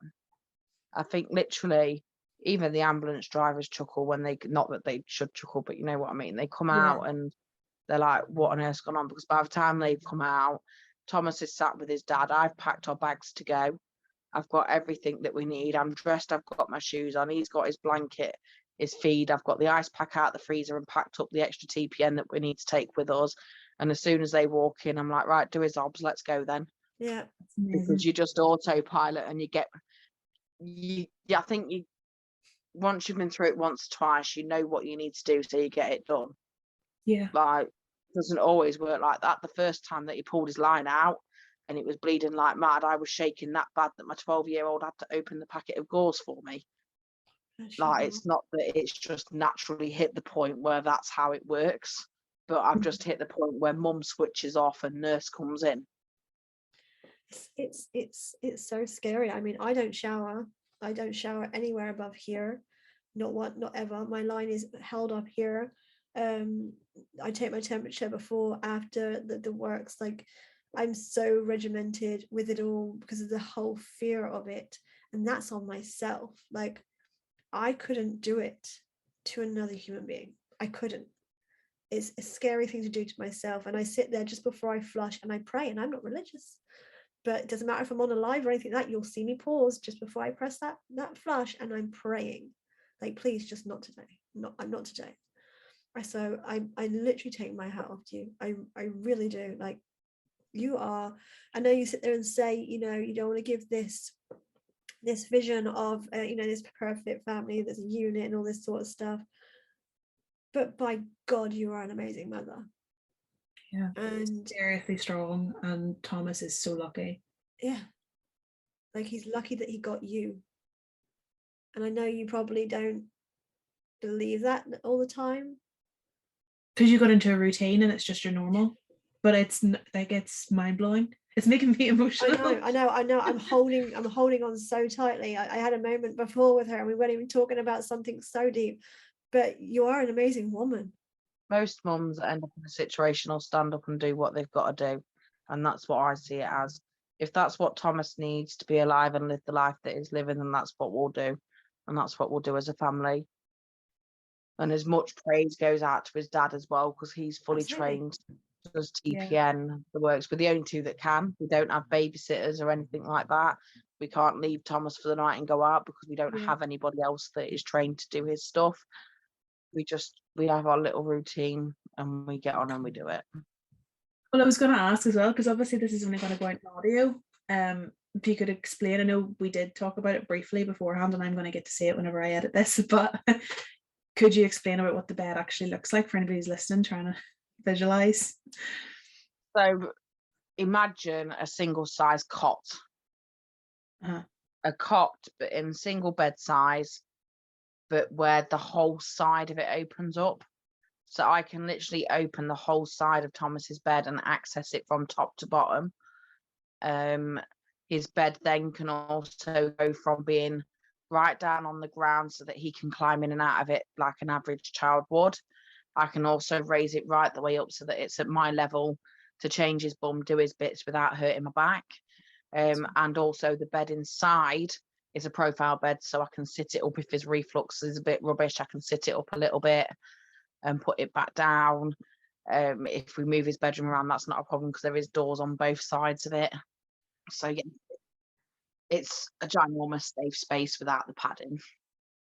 I think literally even the ambulance drivers chuckle when they, not that they should chuckle, but you know what I mean, they come out and they're like, what on earth's gone on? Because by the time they've come out, Thomas is sat with his dad. I've packed our bags to go. I've got everything that we need. I'm dressed. I've got my shoes on. He's got his blanket, his feed. I've got the ice pack out the freezer and packed up the extra TPN that we need to take with us. And as soon as they walk in, I'm like, right, do his obs. Let's go then. Yeah. Because you just autopilot and I think once you've been through it once or twice, you know what you need to do so you get it done. Yeah. Like, it doesn't always work like that. The first time that he pulled his line out and it was bleeding like mad, I was shaking that bad that my 12-year-old had to open the packet of gauze for me. Like, it's not that it's just naturally hit the point where that's how it works, but I've just hit the point where mum switches off and nurse comes in. It's so scary. I mean, I don't shower anywhere above here, not ever. My line is held up here. I take my temperature before, after the works. Like, I'm so regimented with it all because of the whole fear of it, and that's on myself. Like, I couldn't do it to another human being. I couldn't. It's a scary thing to do to myself, and I sit there just before I flush and I pray, and I'm not religious. But it doesn't matter if I'm on a live or anything like that, you'll see me pause just before I press that flush, and I'm praying, like, please, just not today. I'm not today. So I literally take my hat off to you. I really do. Like, you are, I know you sit there and say, you don't want to give this vision of, this perfect family, there's a unit and all this sort of stuff. But by God, you are an amazing mother. Yeah, and seriously strong, and Thomas is so lucky. Yeah, like, he's lucky that he got you. And I know you probably don't believe that all the time, because you got into a routine and it's just your normal, but it's like, it's mind-blowing. It's making me emotional. I know. I'm holding on so tightly. I had a moment before with her and we weren't even talking about something so deep, but you are an amazing woman. Most mums that end up in a situation will stand up and do what they've got to do. And that's what I see it as. If that's what Thomas needs to be alive and live the life that he's living, then that's what we'll do. And that's what we'll do as a family. And as much praise goes out to his dad as well, because he's fully trained, does TPN, the works. We're the only two that can. We don't have babysitters or anything like that. We can't leave Thomas for the night and go out because we don't have anybody else that is trained to do his stuff. We have our little routine and we get on and we do it. Well, I was going to ask as well, because obviously this is only going to go out in audio. If you could explain, I know we did talk about it briefly beforehand and I'm going to get to see it whenever I edit this, but could you explain about what the bed actually looks like for anybody who's listening, trying to visualize? So imagine a single size cot. A cot, but in single bed size, but where the whole side of it opens up. So I can literally open the whole side of Thomas's bed and access it from top to bottom. His bed then can also go from being right down on the ground so that he can climb in and out of it like an average child would. I can also raise it right the way up so that it's at my level to change his bum, do his bits without hurting my back. And also the bed inside is a profile bed, so I can sit it up if his reflux is a bit rubbish. I can sit it up a little bit and put it back down. If we move his bedroom around, that's not a problem because there is doors on both sides of it. So yeah, it's a ginormous safe space without the padding.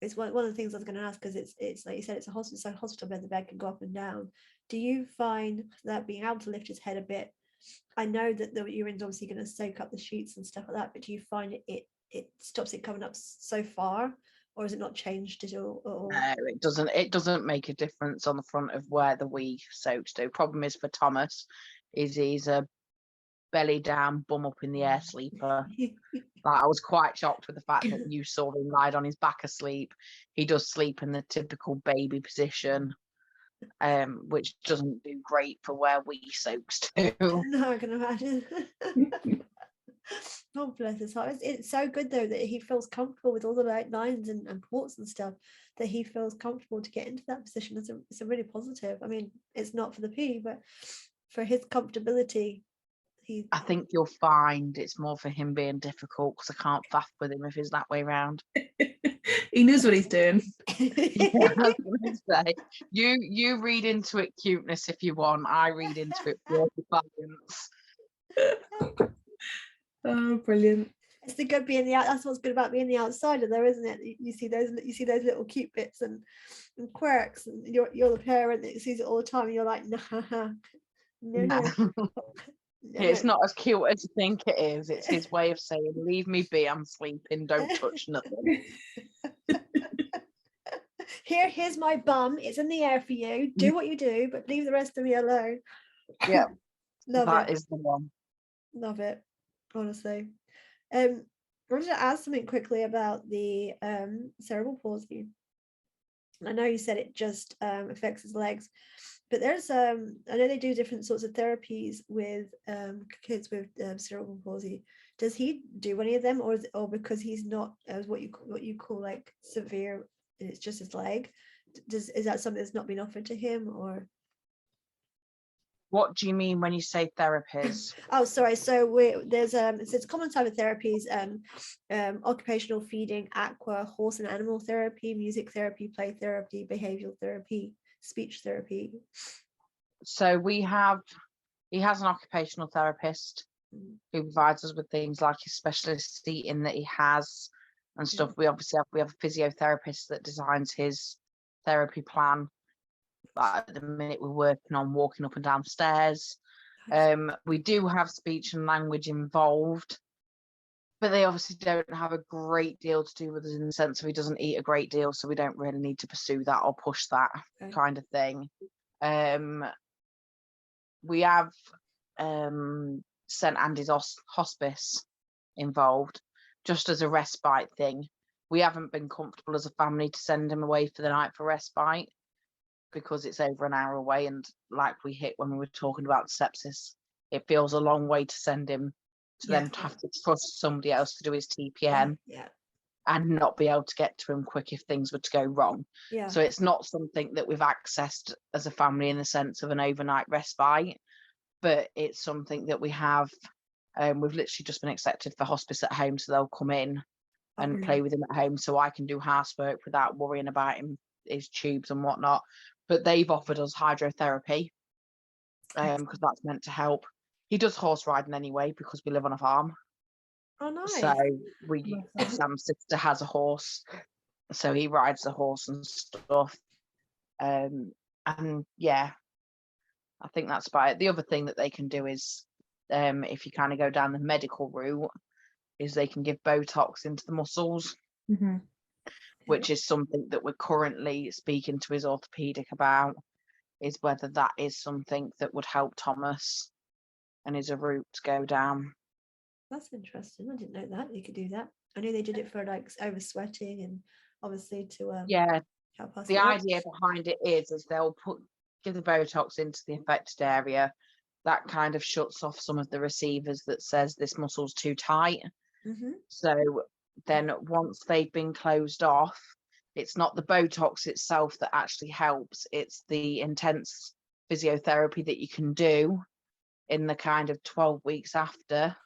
It's one of the things I was going to ask, because it's like you said, it's a hospital bed. The bed can go up and down. Do you find that being able to lift his head a bit? I know that the urine's obviously going to soak up the sheets and stuff like that, but do you find it stops it coming up so far, or has it not changed at all? No, it doesn't make a difference on the front of where the wee soaks to. Problem is for Thomas is he's a belly down, bum up in the air sleeper. Like, I was quite shocked with the fact that you saw him lie on his back asleep. He does sleep in the typical baby position, which doesn't do great for where wee soaks to. No, I can imagine. Oh, bless his heart. It's so good though that he feels comfortable with all the lines and ports and stuff, that he feels comfortable to get into that position. It's a really positive. I mean, it's not for the pee, but for his comfortability, I think you'll find it's more for him being difficult because I can't faff with him if he's that way round. He knows what he's doing. Yeah, I was gonna say, you read into it cuteness if you want. I read into it pure defiance. Oh, brilliant. It's the good being that's what's good about being the outsider though, isn't it? You see those little cute bits and quirks, and you're the parent that sees it all the time and you're like, no. It's not as cute as you think it is. It's his way of saying, leave me be, I'm sleeping, don't touch nothing. Here's my bum, it's in the air for you, do what you do, but leave the rest of me alone. Yeah. That is the one. Love it, honestly. I wanted to ask something quickly about the cerebral palsy. I know you said it just affects his legs, but there's I know they do different sorts of therapies with kids with cerebral palsy. Does he do any of them, or because he's not what you call like severe, and it's just his leg? Is that something that's not been offered to him, or? What do you mean when you say therapies? Oh, sorry. So there's it's common type of therapies: occupational feeding, aqua, horse and animal therapy, music therapy, play therapy, behavioral therapy, speech therapy. So he has an occupational therapist who provides us with things like his specialist seating that he has and stuff. We obviously have a physiotherapist that designs his therapy plan. But at the minute we're working on walking up and down stairs. We do have speech and language involved, but they obviously don't have a great deal to do with us in the sense of he doesn't eat a great deal, so we don't really need to pursue that or push that kind of thing. We have St Andy's hospice involved just as a respite thing. We haven't been comfortable as a family to send him away for the night for respite. because it's over an hour away, and like we hit when we were talking about sepsis, it feels a long way to send him to Yeah. then have to trust somebody else to do his TPN Yeah. and not be able to get to him quick if things were to go wrong. Yeah. So it's not something that we've accessed as a family in the sense of an overnight respite, but it's something that we have. We've literally just been accepted for hospice at home, so they'll come in and play with him at home, so I can do housework without worrying about him, his tubes and whatnot. But they've offered us hydrotherapy because that's meant to help. He does horse riding anyway because we live on a farm. Oh, nice. So Sam's sister has a horse, so he rides the horse and stuff. And yeah, I think that's about it. The other thing that they can do is, if you kind of go down the medical route, is they can give Botox into the muscles, which is something that we're currently speaking to his orthopedic about, is whether that is something that would help Thomas and is a route to go down. That's interesting. I didn't know that you could do that. I knew they did it for like over sweating and obviously to help us. The idea behind it is they'll give the Botox into the affected area. That kind of shuts off some of the receivers that says this muscle's too tight. So then once they've been closed off, it's not the Botox itself that actually helps, it's the intense physiotherapy that you can do in the kind of 12 weeks after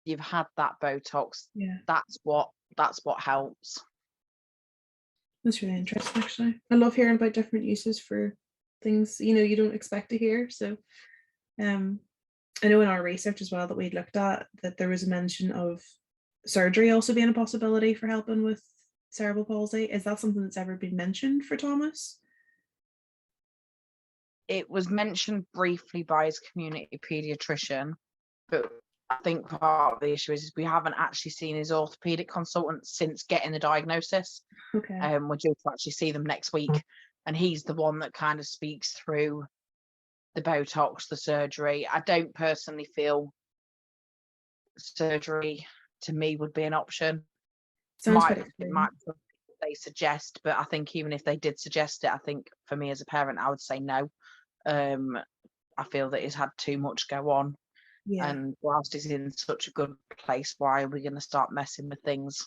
you've had that Botox. That's what helps. That's really interesting, actually. I love hearing about different uses for things you don't expect to hear. So I know in our research as well that we looked at, that there was a mention of surgery also being a possibility for helping with cerebral palsy. Is that something that's ever been mentioned for Thomas? It was mentioned briefly by his community paediatrician, but I think part of the issue is we haven't actually seen his orthopedic consultant since getting the diagnosis. Okay. We're due to actually see them next week, and he's the one that kind of speaks through the Botox, the surgery. I don't personally feel surgery to me would be an option. It might be they suggest, but I think even if they did suggest it, I think for me as a parent, I would say no. I feel that he's had too much go on, and whilst he's in such a good place, why are we going to start messing with things?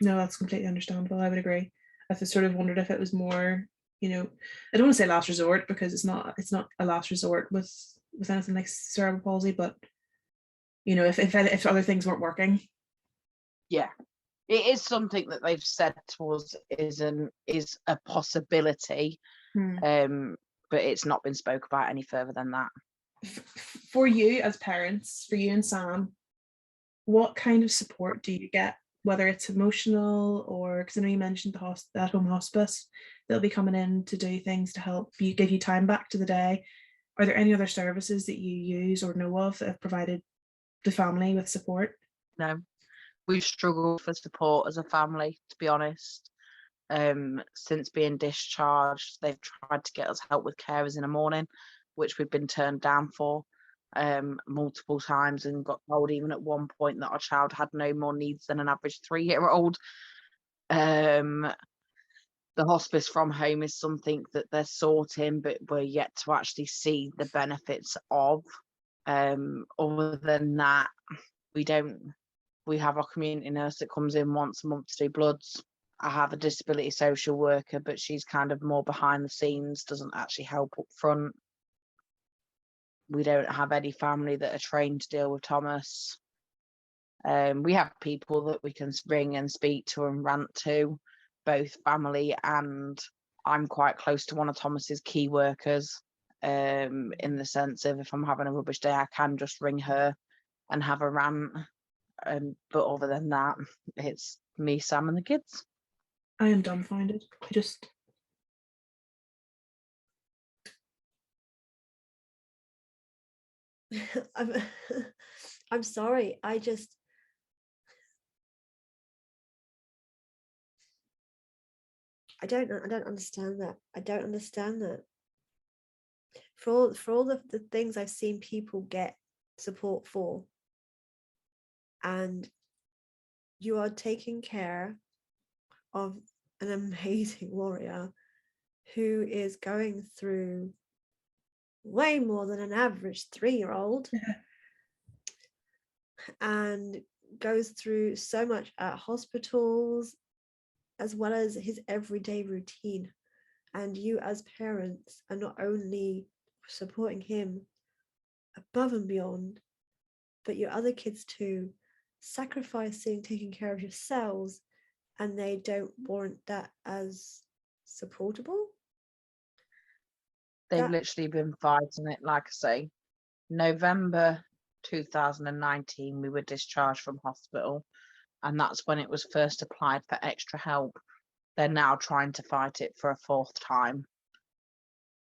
No, that's completely understandable. I would agree. I just sort of wondered if it was more, I don't want to say last resort, because it's not a last resort with anything like cerebral palsy, but if other things weren't working. Yeah, it is something that they've said to us is a possibility, but it's not been spoke about any further than that. For you as parents, for you and Sam, what kind of support do you get, whether it's emotional or, because I know you mentioned the at-home hospice, they'll be coming in to do things to help you, give you time back to the day. Are there any other services that you use or know of that have provided the family with support? No, we've struggled for support as a family, to be honest. Since being discharged, they've tried to get us help with carers in the morning, which we've been turned down for multiple times, and got told even at one point that our child had no more needs than an average 3-year-old. The hospice from home is something that they're sorting, but we're yet to actually see the benefits of. Other than that, we have our community nurse that comes in once a month to do bloods. I have a disability social worker, but she's kind of more behind the scenes, doesn't actually help up front. We don't have any family that are trained to deal with Thomas. We have people that we can ring and speak to and rant to, both family, and I'm quite close to one of Thomas's key workers, in the sense of if I'm having a rubbish day, I can just ring her and have a rant. But other than that, it's me, Sam, and the kids. I am dumbfounded. I'm sorry. I don't understand that. I don't understand that. For all the things I've seen people get support for, and you are taking care of an amazing warrior who is going through way more than an average 3-year-old and goes through so much at hospitals as well as his everyday routine. And you as parents are not only supporting him above and beyond, but your other kids too, sacrificing taking care of yourselves, and they don't warrant that as supportable. They've literally been fighting it. Like I say, November 2019 we were discharged from hospital, and that's when it was first applied for extra help. They're now trying to fight it for a fourth time.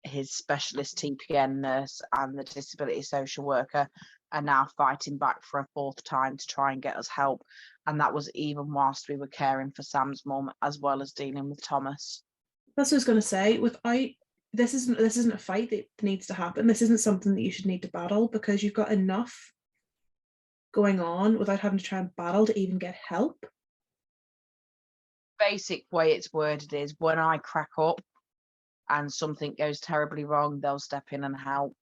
His specialist TPN nurse and the disability social worker are now fighting back for a fourth time to try and get us help, and that was even whilst we were caring for Sam's mum as well as dealing with Thomas. That's what I was going to say. This isn't a fight that needs to happen. This isn't something that you should need to battle, because you've got enough going on without having to try and battle to even get help. Basic way it's worded is, when I crack up and something goes terribly wrong, they'll step in and help.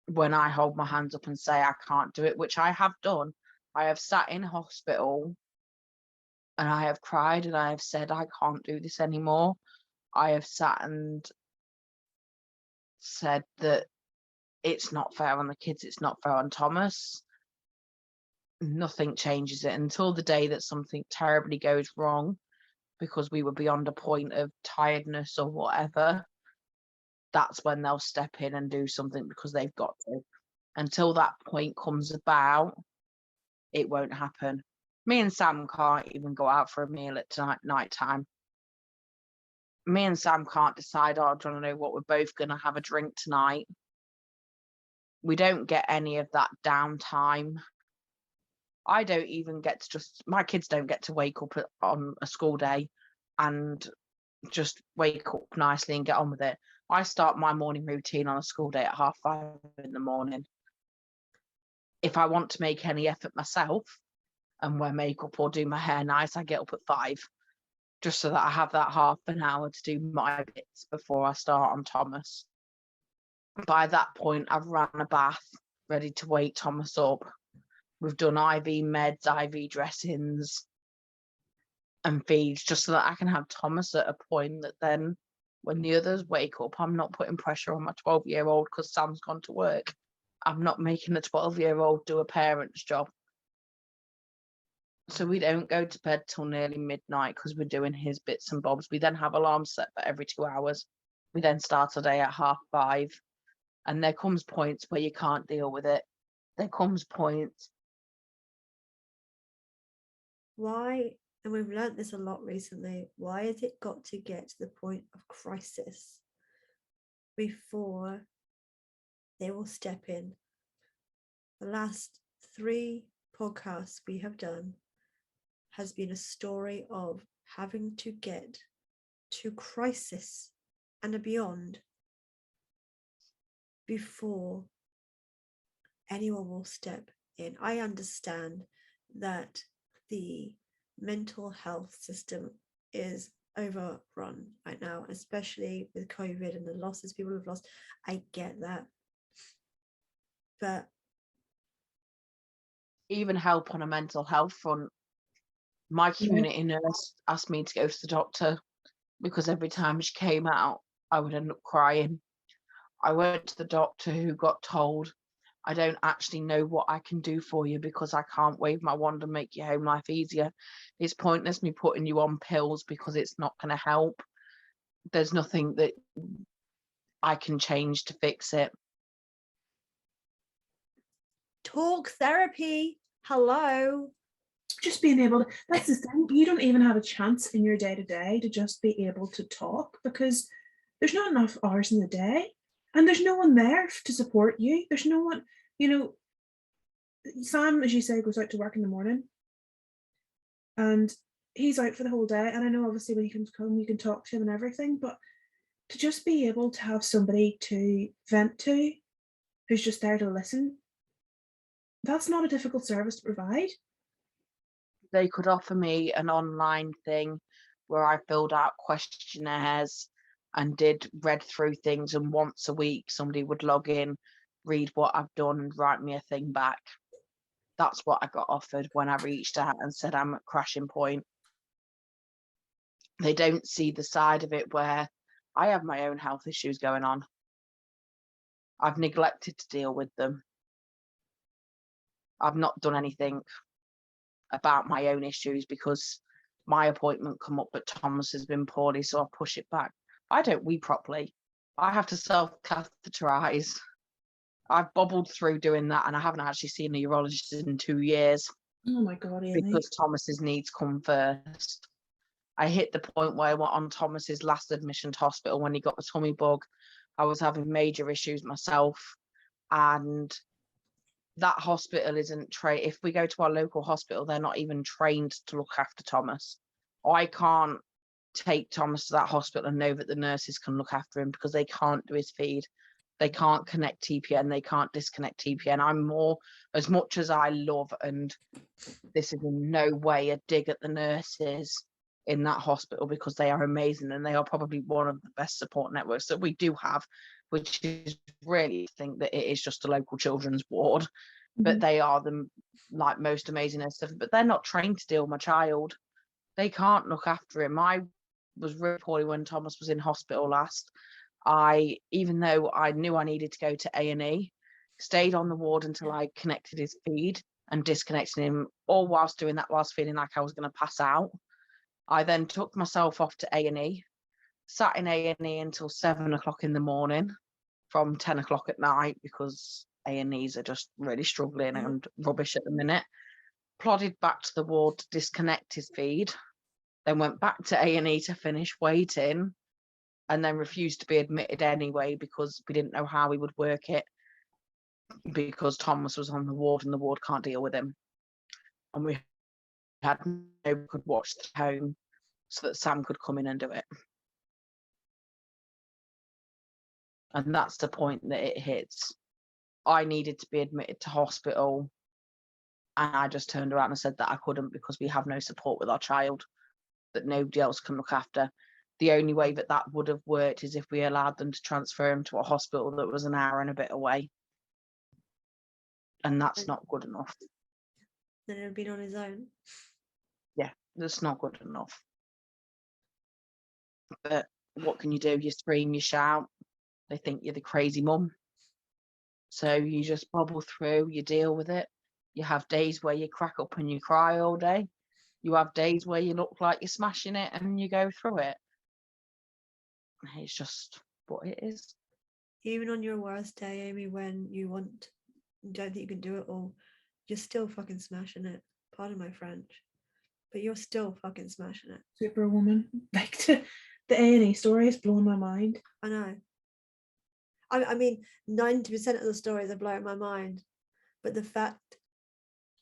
When I hold my hands up and say I can't do it, which I have done, I have sat in hospital and I have cried and I have said I can't do this anymore. I have sat and said that it's not fair on the kids, it's not fair on Thomas. Nothing changes it until the day that something terribly goes wrong, because we were beyond a point of tiredness or whatever. That's when they'll step in and do something, because they've got to. Until that point comes about, it won't happen. Me and Sam can't even go out for a meal at night time. Me and Sam can't decide, oh, do you want to know what, we're both going to have a drink tonight. We don't get any of that downtime. I don't even get to my kids don't get to wake up on a school day and just wake up nicely and get on with it. I start my morning routine on a school day at 5:30 in the morning. If I want to make any effort myself and wear makeup or do my hair nice, I get up at 5, just so that I have that half an hour to do my bits before I start on Thomas. By that point, I've ran a bath, ready to wake Thomas up. We've done IV meds, IV dressings and feeds, just so that I can have Thomas at a point that then when the others wake up, I'm not putting pressure on my 12-year-old because Sam's gone to work. I'm not making a 12-year-old do a parent's job. So we don't go to bed till nearly midnight because we're doing his bits and bobs. We then have alarms set for every 2 hours. We then start a day at 5:30. And there comes points where you can't deal with it. There comes points. Why, and we've learnt this a lot recently, why has it got to get to the point of crisis before they will step in? The last 3 podcasts we have done has been a story of having to get to crisis and beyond before anyone will step in. I understand that the mental health system is overrun right now, especially with COVID and the losses people have lost. I get that. But even help on a mental health front. My community nurse asked me to go to the doctor because every time she came out, I would end up crying. I went to the doctor, who got told, I don't actually know what I can do for you because I can't wave my wand and make your home life easier. It's pointless me putting you on pills because it's not going to help. There's nothing that I can change to fix it. talk therapy, hello. Just being able to, that's the thing, you don't even have a chance in your day-to-day to just be able to talk, because there's not enough hours in the day and there's no one there to support you. There's no one, Sam, as you say, goes out to work in the morning and he's out for the whole day, and I know obviously when he comes home you can talk to him and everything, but to just be able to have somebody to vent to who's just there to listen, that's not a difficult service to provide. They could offer me an online thing where I filled out questionnaires and read through things, and once a week somebody would log in, read what I've done and write me a thing back. That's what I got offered when I reached out and said I'm at crashing point. They don't see the side of it where I have my own health issues going on. I've neglected to deal with them. I've not done anything about my own issues because my appointment come up, but Thomas has been poorly, so I'll push it back. I don't wee properly. I have to self-catheterize. I've bobbled through doing that, and I haven't actually seen a urologist in 2 years. Oh my God, Aimee. Because Thomas's needs come first. I hit the point where I went on Thomas's last admission to hospital when he got the tummy bug. I was having major issues myself, and that hospital isn't trained. If we go to our local hospital, they're not even trained to look after Thomas. I can't take Thomas to that hospital and know that the nurses can look after him because they can't do his feed. They can't connect TPN. They can't disconnect TPN. I'm more, as much as I love, and this is in no way a dig at the nurses in that hospital, because they are amazing and they are probably one of the best support networks that we do have, which is really think that it is just a local children's ward, but they are the most amazing and stuff, but they're not trained to deal with my child. They can't look after him. I was really poorly when Thomas was in hospital last. Even though I knew I needed to go to A&E, stayed on the ward until I connected his feed and disconnected him, all whilst doing that, whilst feeling like I was going to pass out. I then took myself off to A&E, sat in A&E until 7 o'clock in the morning from 10 o'clock at night, because A&Es are just really struggling and rubbish at the minute. Plodded back to the ward to disconnect his feed, then went back to A&E to finish waiting, and then refused to be admitted anyway because we didn't know how we would work it, because Thomas was on the ward and the ward can't deal with him. And we had nobody could watch the home so that Sam could come in and do it. And that's the point that it hits. I needed to be admitted to hospital, and I just turned around and said that I couldn't because we have no support with our child, that nobody else can look after. The only way that that would have worked is if we allowed them to transfer him to a hospital that was an hour and a bit away. And that's not good enough. Then it would have been on his own. Yeah, that's not good enough. But what can you do? You scream, you shout. They think you're the crazy mum. So you just bubble through, you deal with it. You have days where you crack up and you cry all day. You have days where you look like you're smashing it and you go through it. It's just what it is. Even on your worst day, Aimee, when you don't think you can do it all, you're still fucking smashing it. Pardon my French, but you're still fucking smashing it. Superwoman. Like the A&E story is blowing my mind. I know. I mean, 90% of the stories are blowing my mind, but the fact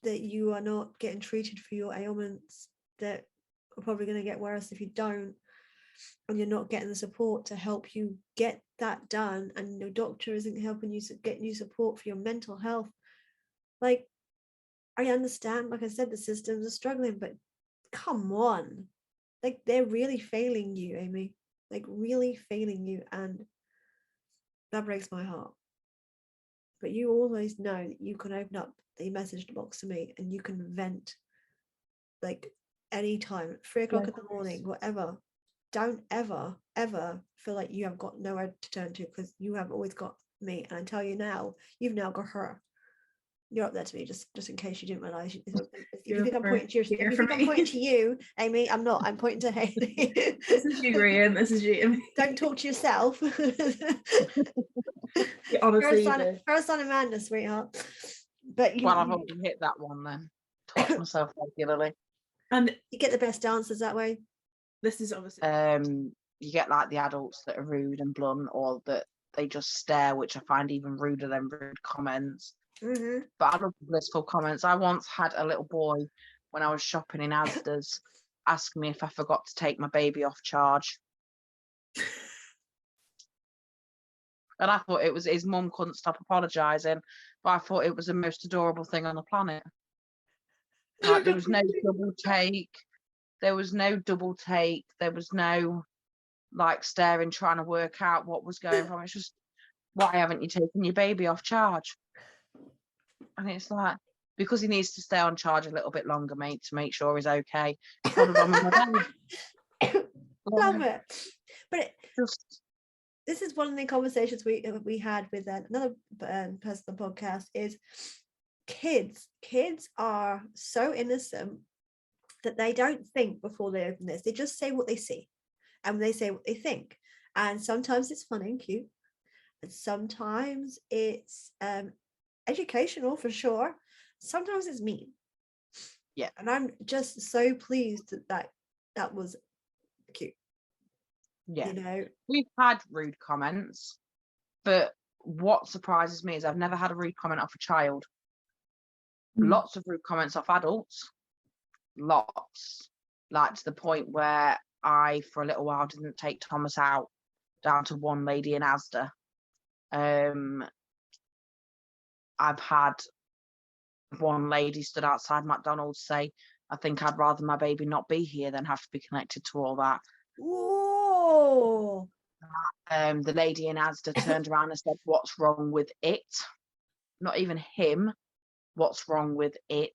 that you are not getting treated for your ailments that are probably going to get worse if you don't, and you're not getting the support to help you get that done, and your doctor isn't helping you to get you support for your mental health. Like, I understand, like I said, the systems are struggling, but come on, like, they're really failing you, Aimee, like really failing you, and that breaks my heart. But you always know that you can open up the message box to me and you can vent, like, anytime, 3 o'clock in the morning, whatever. Don't ever feel like you have got nowhere to turn to, because you have always got me. And I tell you now, you've now got her. You're up there to me, just in case you didn't realize. If you think I'm pointing to you, Aimee, I'm not. I'm pointing to Hayley. This is you, Ryan. This is you. Don't talk to yourself. Honestly, first on Amanda, sweetheart. But I've already hit that one then. Talk to myself regularly. And you get the best answers that way. This is obviously you get like the adults that are rude and blunt, or that they just stare, which I find even ruder than rude comments. Mm-hmm. But I love blissful comments. I once had a little boy when I was shopping in Asda's ask me if I forgot to take my baby off charge. And I thought it was his mum couldn't stop apologising, but I thought it was the most adorable thing on the planet. Like, there was no double take. There was no, like staring, trying to work out what was going on. It's just, why haven't you taken your baby off charge? And it's like, because he needs to stay on charge a little bit longer, mate, to make sure he's okay. Hold on with my baby. Love it. But Just, this is one of the conversations we had with another person on the podcast, is kids are so innocent that they don't think before they open this. They just say what they see and they say what they think. And sometimes it's funny and cute, and sometimes it's educational for sure. Sometimes it's mean. Yeah. And I'm just so pleased that was cute. yeah. You know, We've had rude comments, but what surprises me is I've never had a rude comment off a child. Lots of rude comments off adults. Lots. Like, to the point where I, for a little while, didn't take Thomas out, down to one lady in Asda. I've had one lady stood outside McDonald's say, I think I'd rather my baby not be here than have to be connected to all that. whoa. The lady in Asda turned around and said, what's wrong with it? Not even him. What's wrong with it?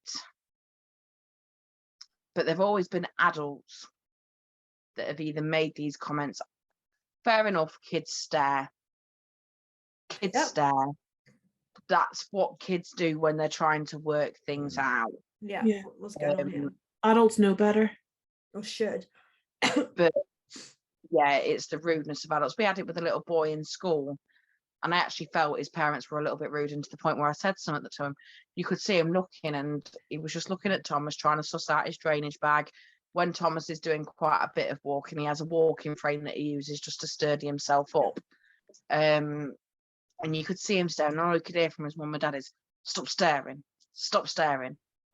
But they've always been adults that have either made these comments. Fair enough, kids stare. Kids stare. That's what kids do when they're trying to work things out. Yeah. What's going on here? Adults know better. Or should. But yeah, it's the rudeness of adults. We had it with a little boy in school, and I actually felt his parents were a little bit rude, and to the point where I said something to him. You could see him looking, and he was just looking at Thomas, trying to suss out his drainage bag. When Thomas is doing quite a bit of walking, he has a walking frame that he uses just to sturdy himself up. And you could see him staring. All you could hear from his mum and dad is, stop staring,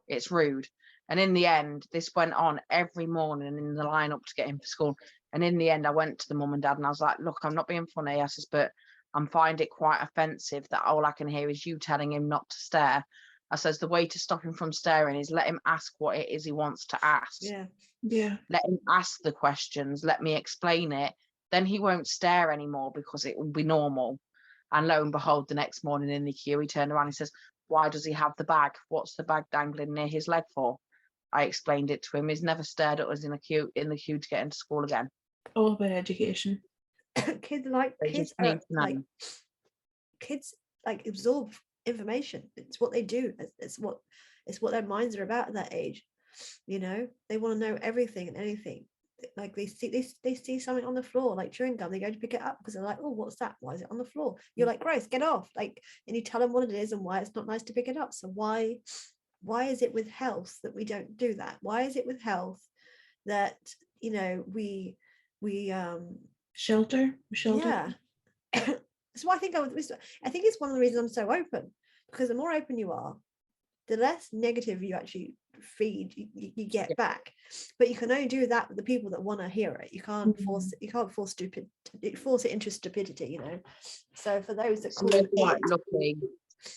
it's rude. And in the end, this went on every morning in the line up to get him for school. And in the end, I went to the mum and dad and I was like, look, I'm not being funny. I says, but I find it quite offensive that all I can hear is you telling him not to stare. I says, the way to stop him from staring is let him ask what it is he wants to ask. Yeah. Let him ask the questions. Let me explain it. Then he won't stare anymore because it will be normal. And lo and behold, the next morning in the queue, he turned around and says, why does he have the bag? What's the bag dangling near his leg for? I explained it to him. He's never stared at us in the queue to get into school again. All about education. Kids absorb information. It's what they do. It's what their minds are about at that age. You know, they want to know everything and anything. Like they see something on the floor, like chewing gum, they go to pick it up because they're like, oh, what's that? Why is it on the floor? You're like, gross, get off. Like, and you tell them what it is and why it's not nice to pick it up. So why is it with health that we don't do that? Why is it with health that, you know, we shelter? Yeah. So I think it's one of the reasons I'm so open, because the more open you are, the less negative you actually feed you get back. But you can only do that with the people that want to hear it. You can't force it. You can't force it into stupidity, you know. So for those that call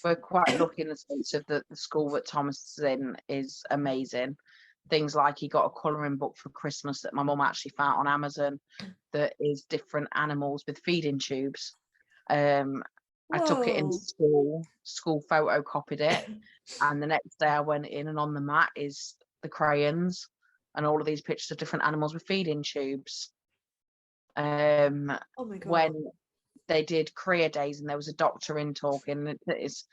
we're quite lucky in the sense of that the school that Thomas is in is amazing. Things like he got a colouring book for Christmas that my mum actually found on Amazon that is different animals with feeding tubes. I took it into school photocopied it, and the next day I went in and on the mat is the crayons and all of these pictures of different animals with feeding tubes. Oh my God. When they did career days and there was a doctor in talking, it is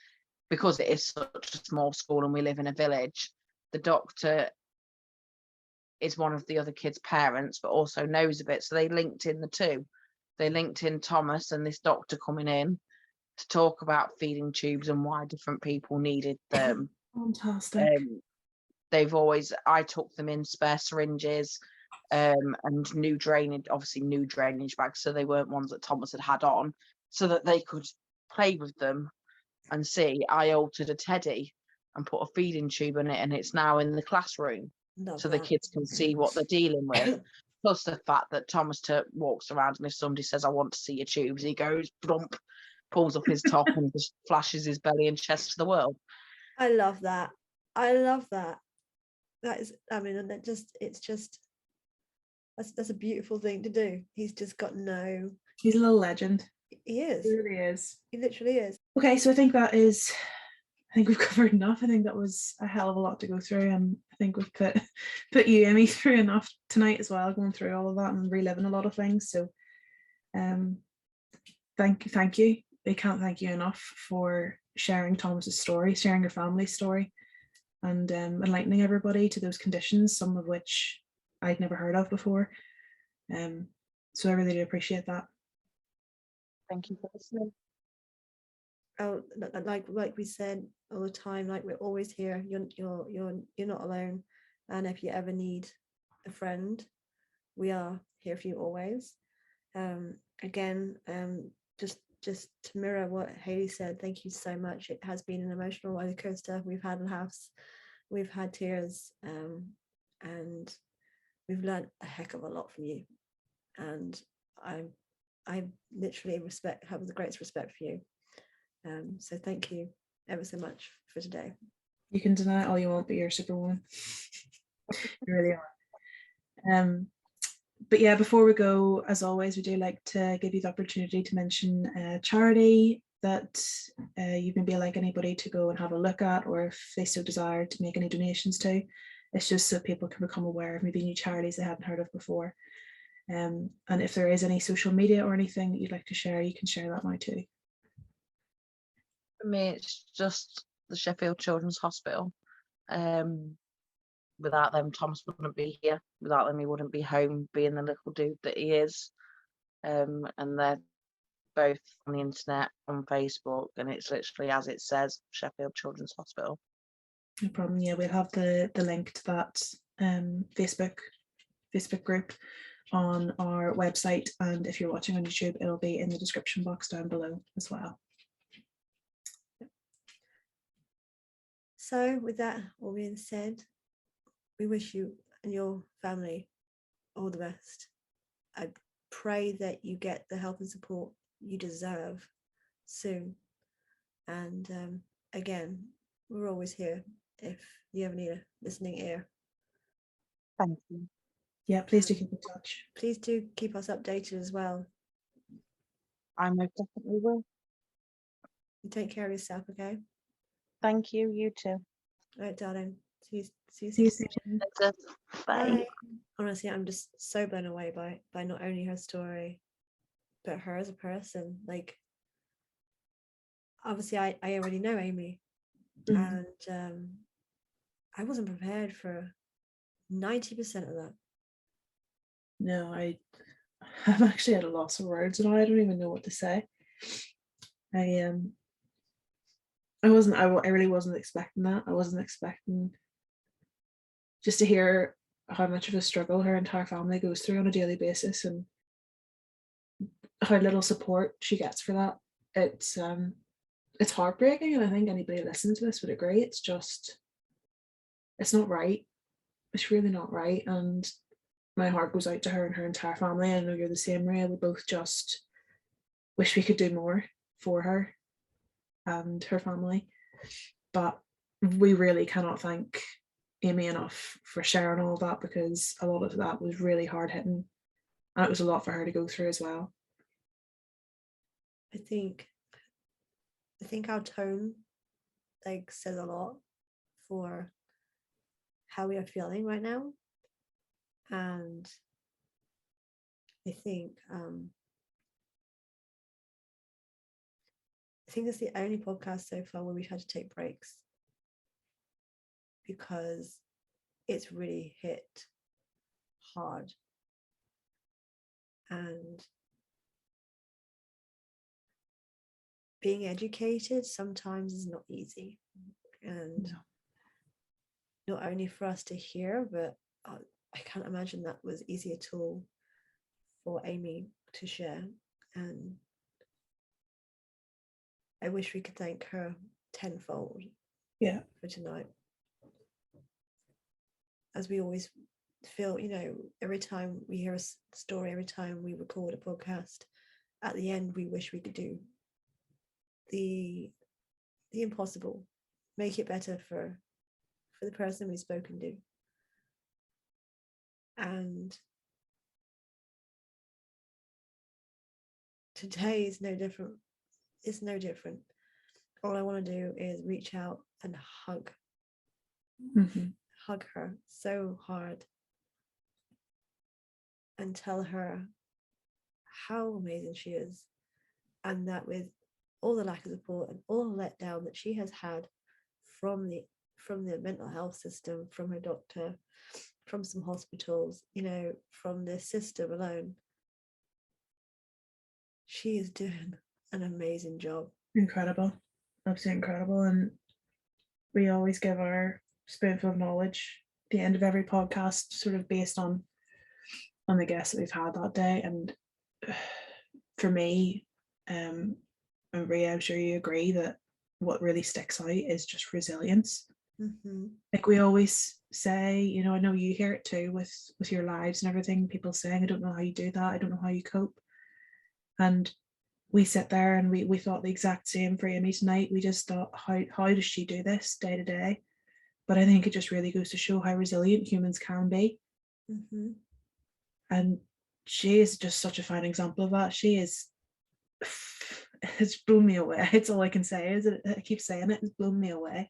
because it is such a small school and we live in a village, the doctor is one of the other kids' parents but also knows a bit, so they linked in the two. They linked in Thomas and this doctor coming in to talk about feeding tubes and why different people needed them. Fantastic. I took them in spare syringes and new drainage bags, so they weren't ones that Thomas had on, so that they could play with them and see. I altered a teddy and put a feeding tube in it, and it's now in the classroom. The kids can see what they're dealing with. Plus the fact that Thomas walks around, and if somebody says, I want to see your tubes, he goes, blump, pulls up his top and just flashes his belly and chest to the world. I love that. That is, I mean, and it's just That's a beautiful thing to do. He's just got no. He's a little legend. He is. He really is. He literally is. Okay, so I think we've covered enough. I think that was a hell of a lot to go through, and I think we've put you, Aimee, through enough tonight as well, going through all of that and reliving a lot of things. So thank you. I can't thank you enough for sharing Thomas's story, sharing your family's story, and enlightening everybody to those conditions, some of which I'd never heard of before. So I really do appreciate that. Thank you for listening. Oh, like we said all the time, like we're always here. You're not alone, and if you ever need a friend, we are here for you always. Again, just to mirror what Hayley said, thank you so much. It has been an emotional roller coaster. We've had laughs, we've had tears, and we've learned a heck of a lot from you. And I literally have the greatest respect for you. So thank you ever so much for today. You can deny it all you want, but you're Superwoman. You really are. But yeah, before we go, as always, we do like to give you the opportunity to mention a charity that you maybe like anybody to go and have a look at, or if they so desire to make any donations to. It's just so people can become aware of maybe new charities they hadn't heard of before. And if there is any social media or anything that you'd like to share, you can share that now too. For me, it's just the Sheffield Children's Hospital. Without them, Thomas wouldn't be here. Without them, he wouldn't be home being the little dude that he is. And they're both on the internet, on Facebook, and it's literally as it says, Sheffield Children's Hospital. No problem. Yeah, we'll have the link to that Facebook group on our website, and if you're watching on YouTube, it'll be in the description box down below as well. So with that all being said, we wish you and your family all the best. I pray that you get the help and support you deserve soon. And again, we're always here if you ever need a listening ear. Thank you. Yeah, please do keep in touch. Please do keep us updated as well. I most definitely will. You take care of yourself, okay? Thank you. You too. All right, darling. See you See you soon. soon. Bye. Bye. Honestly, I'm just so blown away by not only her story, but her as a person. Like, obviously, I already know Aimee, and I wasn't prepared for 90% of that. No, I'm actually at a loss of words now. I don't even know what to say. I really wasn't expecting that. I wasn't expecting just to hear how much of a struggle her entire family goes through on a daily basis, and how little support she gets for that. It's heartbreaking, and I think anybody listening to this would agree. It's not right. It's really not right, and my heart goes out to her and her entire family. I know you're the same, Ray. We both just wish we could do more for her and her family, but we really cannot thank Aimee enough for sharing all of that, because a lot of that was really hard hitting, and it was a lot for her to go through as well. I think our tone like says a lot for how we are feeling right now, and I think it's the only podcast so far where we've had to take breaks, because it's really hit hard, and being educated sometimes is not easy, and not only for us to hear, but I can't imagine that was easy at all for Aimee to share. And I wish we could thank her tenfold for tonight. As we always feel, every time we hear a story, every time we record a podcast, at the end we wish we could do the impossible, make it better for the person we've spoken to. And today is no different. It's no different. All I want to do is reach out and hug her so hard and tell her how amazing she is, and that with all the lack of support and all the letdown that she has had from the mental health system, from her doctor, from some hospitals, from the system alone, she is doing an amazing job. Incredible, absolutely incredible. And we always give our spoonful of knowledge at the end of every podcast, sort of based on the guests that we've had that day. And for me, and Ria, I'm sure you agree that what really sticks out is just resilience. Like we always say, I know you hear it too with your lives and everything, people saying, I don't know how you do that, I don't know how you cope. And we sit there and we thought the exact same for Aimee tonight. We just thought, how does she do this day to day? But I think it just really goes to show how resilient humans can be. And she is just such a fine example of that. She is, it's blown me away. It's all I can say, is it? I keep saying it, it's blown me away.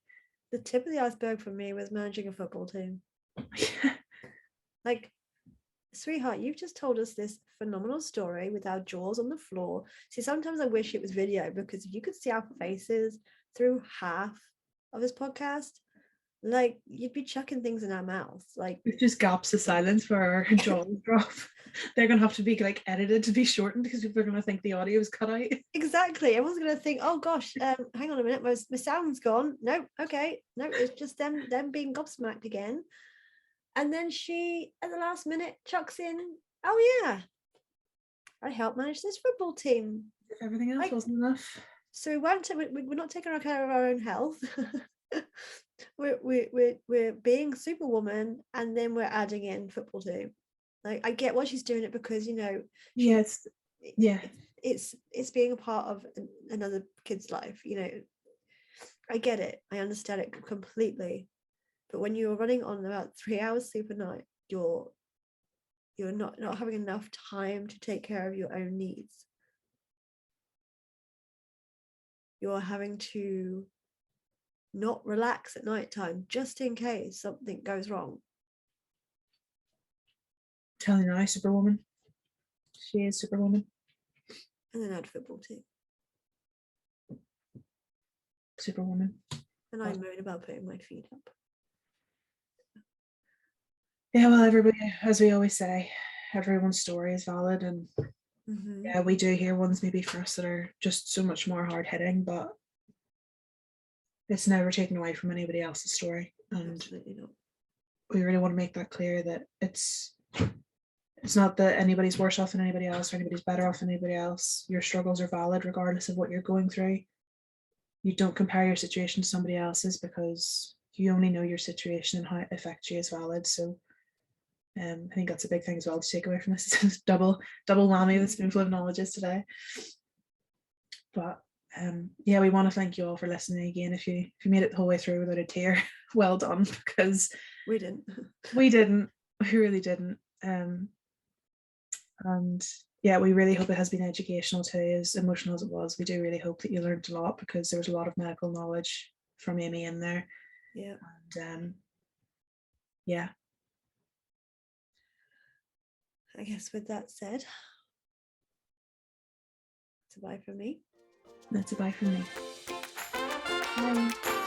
The tip of the iceberg for me was managing a football team. Like, sweetheart, you've just told us this phenomenal story with our jaws on the floor. See, sometimes I wish it was video, because if you could see our faces through half of this podcast, like, you'd be chucking things in our mouths. Like, it's just gaps of silence where our jaws drop. They're gonna have to be like edited to be shortened, because people are gonna think the audio is cut out. Exactly. Everyone's gonna think, oh gosh, hang on a minute, my sound's gone. No, okay, no, it's just them being gobsmacked again. And then she, at the last minute, chucks in, oh yeah, I helped manage this football team. If everything else wasn't enough. So we're not taking care of our own health. we're being superwoman, and then we're adding in football team. Like, I get why she's doing it, because Yes, it's being a part of another kid's life. I get it, I understand it completely. But when you're running on about 3 hours sleep a night, you're not having enough time to take care of your own needs. You're having to not relax at night time just in case something goes wrong. Telling you now, superwoman. She is superwoman. And then add football too. Superwoman. And I moan about putting my feet up. Yeah, well, everybody, as we always say, everyone's story is valid, and yeah, we do hear ones maybe for us that are just so much more hard hitting, but it's never taken away from anybody else's story. And absolutely not. We really want to make that clear, that it's not that anybody's worse off than anybody else or anybody's better off than anybody else. Your struggles are valid regardless of what you're going through. You don't compare your situation to somebody else's, because you only know your situation and how it affects you is valid. So I think that's a big thing as well to take away from this. double whammy with spoonful of knowledges today. But yeah, we want to thank you all for listening again. If you made it the whole way through without a tear, well done, because we didn't. We really didn't. And yeah, we really hope it has been educational too, as emotional as it was. We do really hope that you learned a lot, because there was a lot of medical knowledge from Aimee in there. Yeah. And yeah. I guess with that said, it's a bye from me. That's a bye from me. Bye.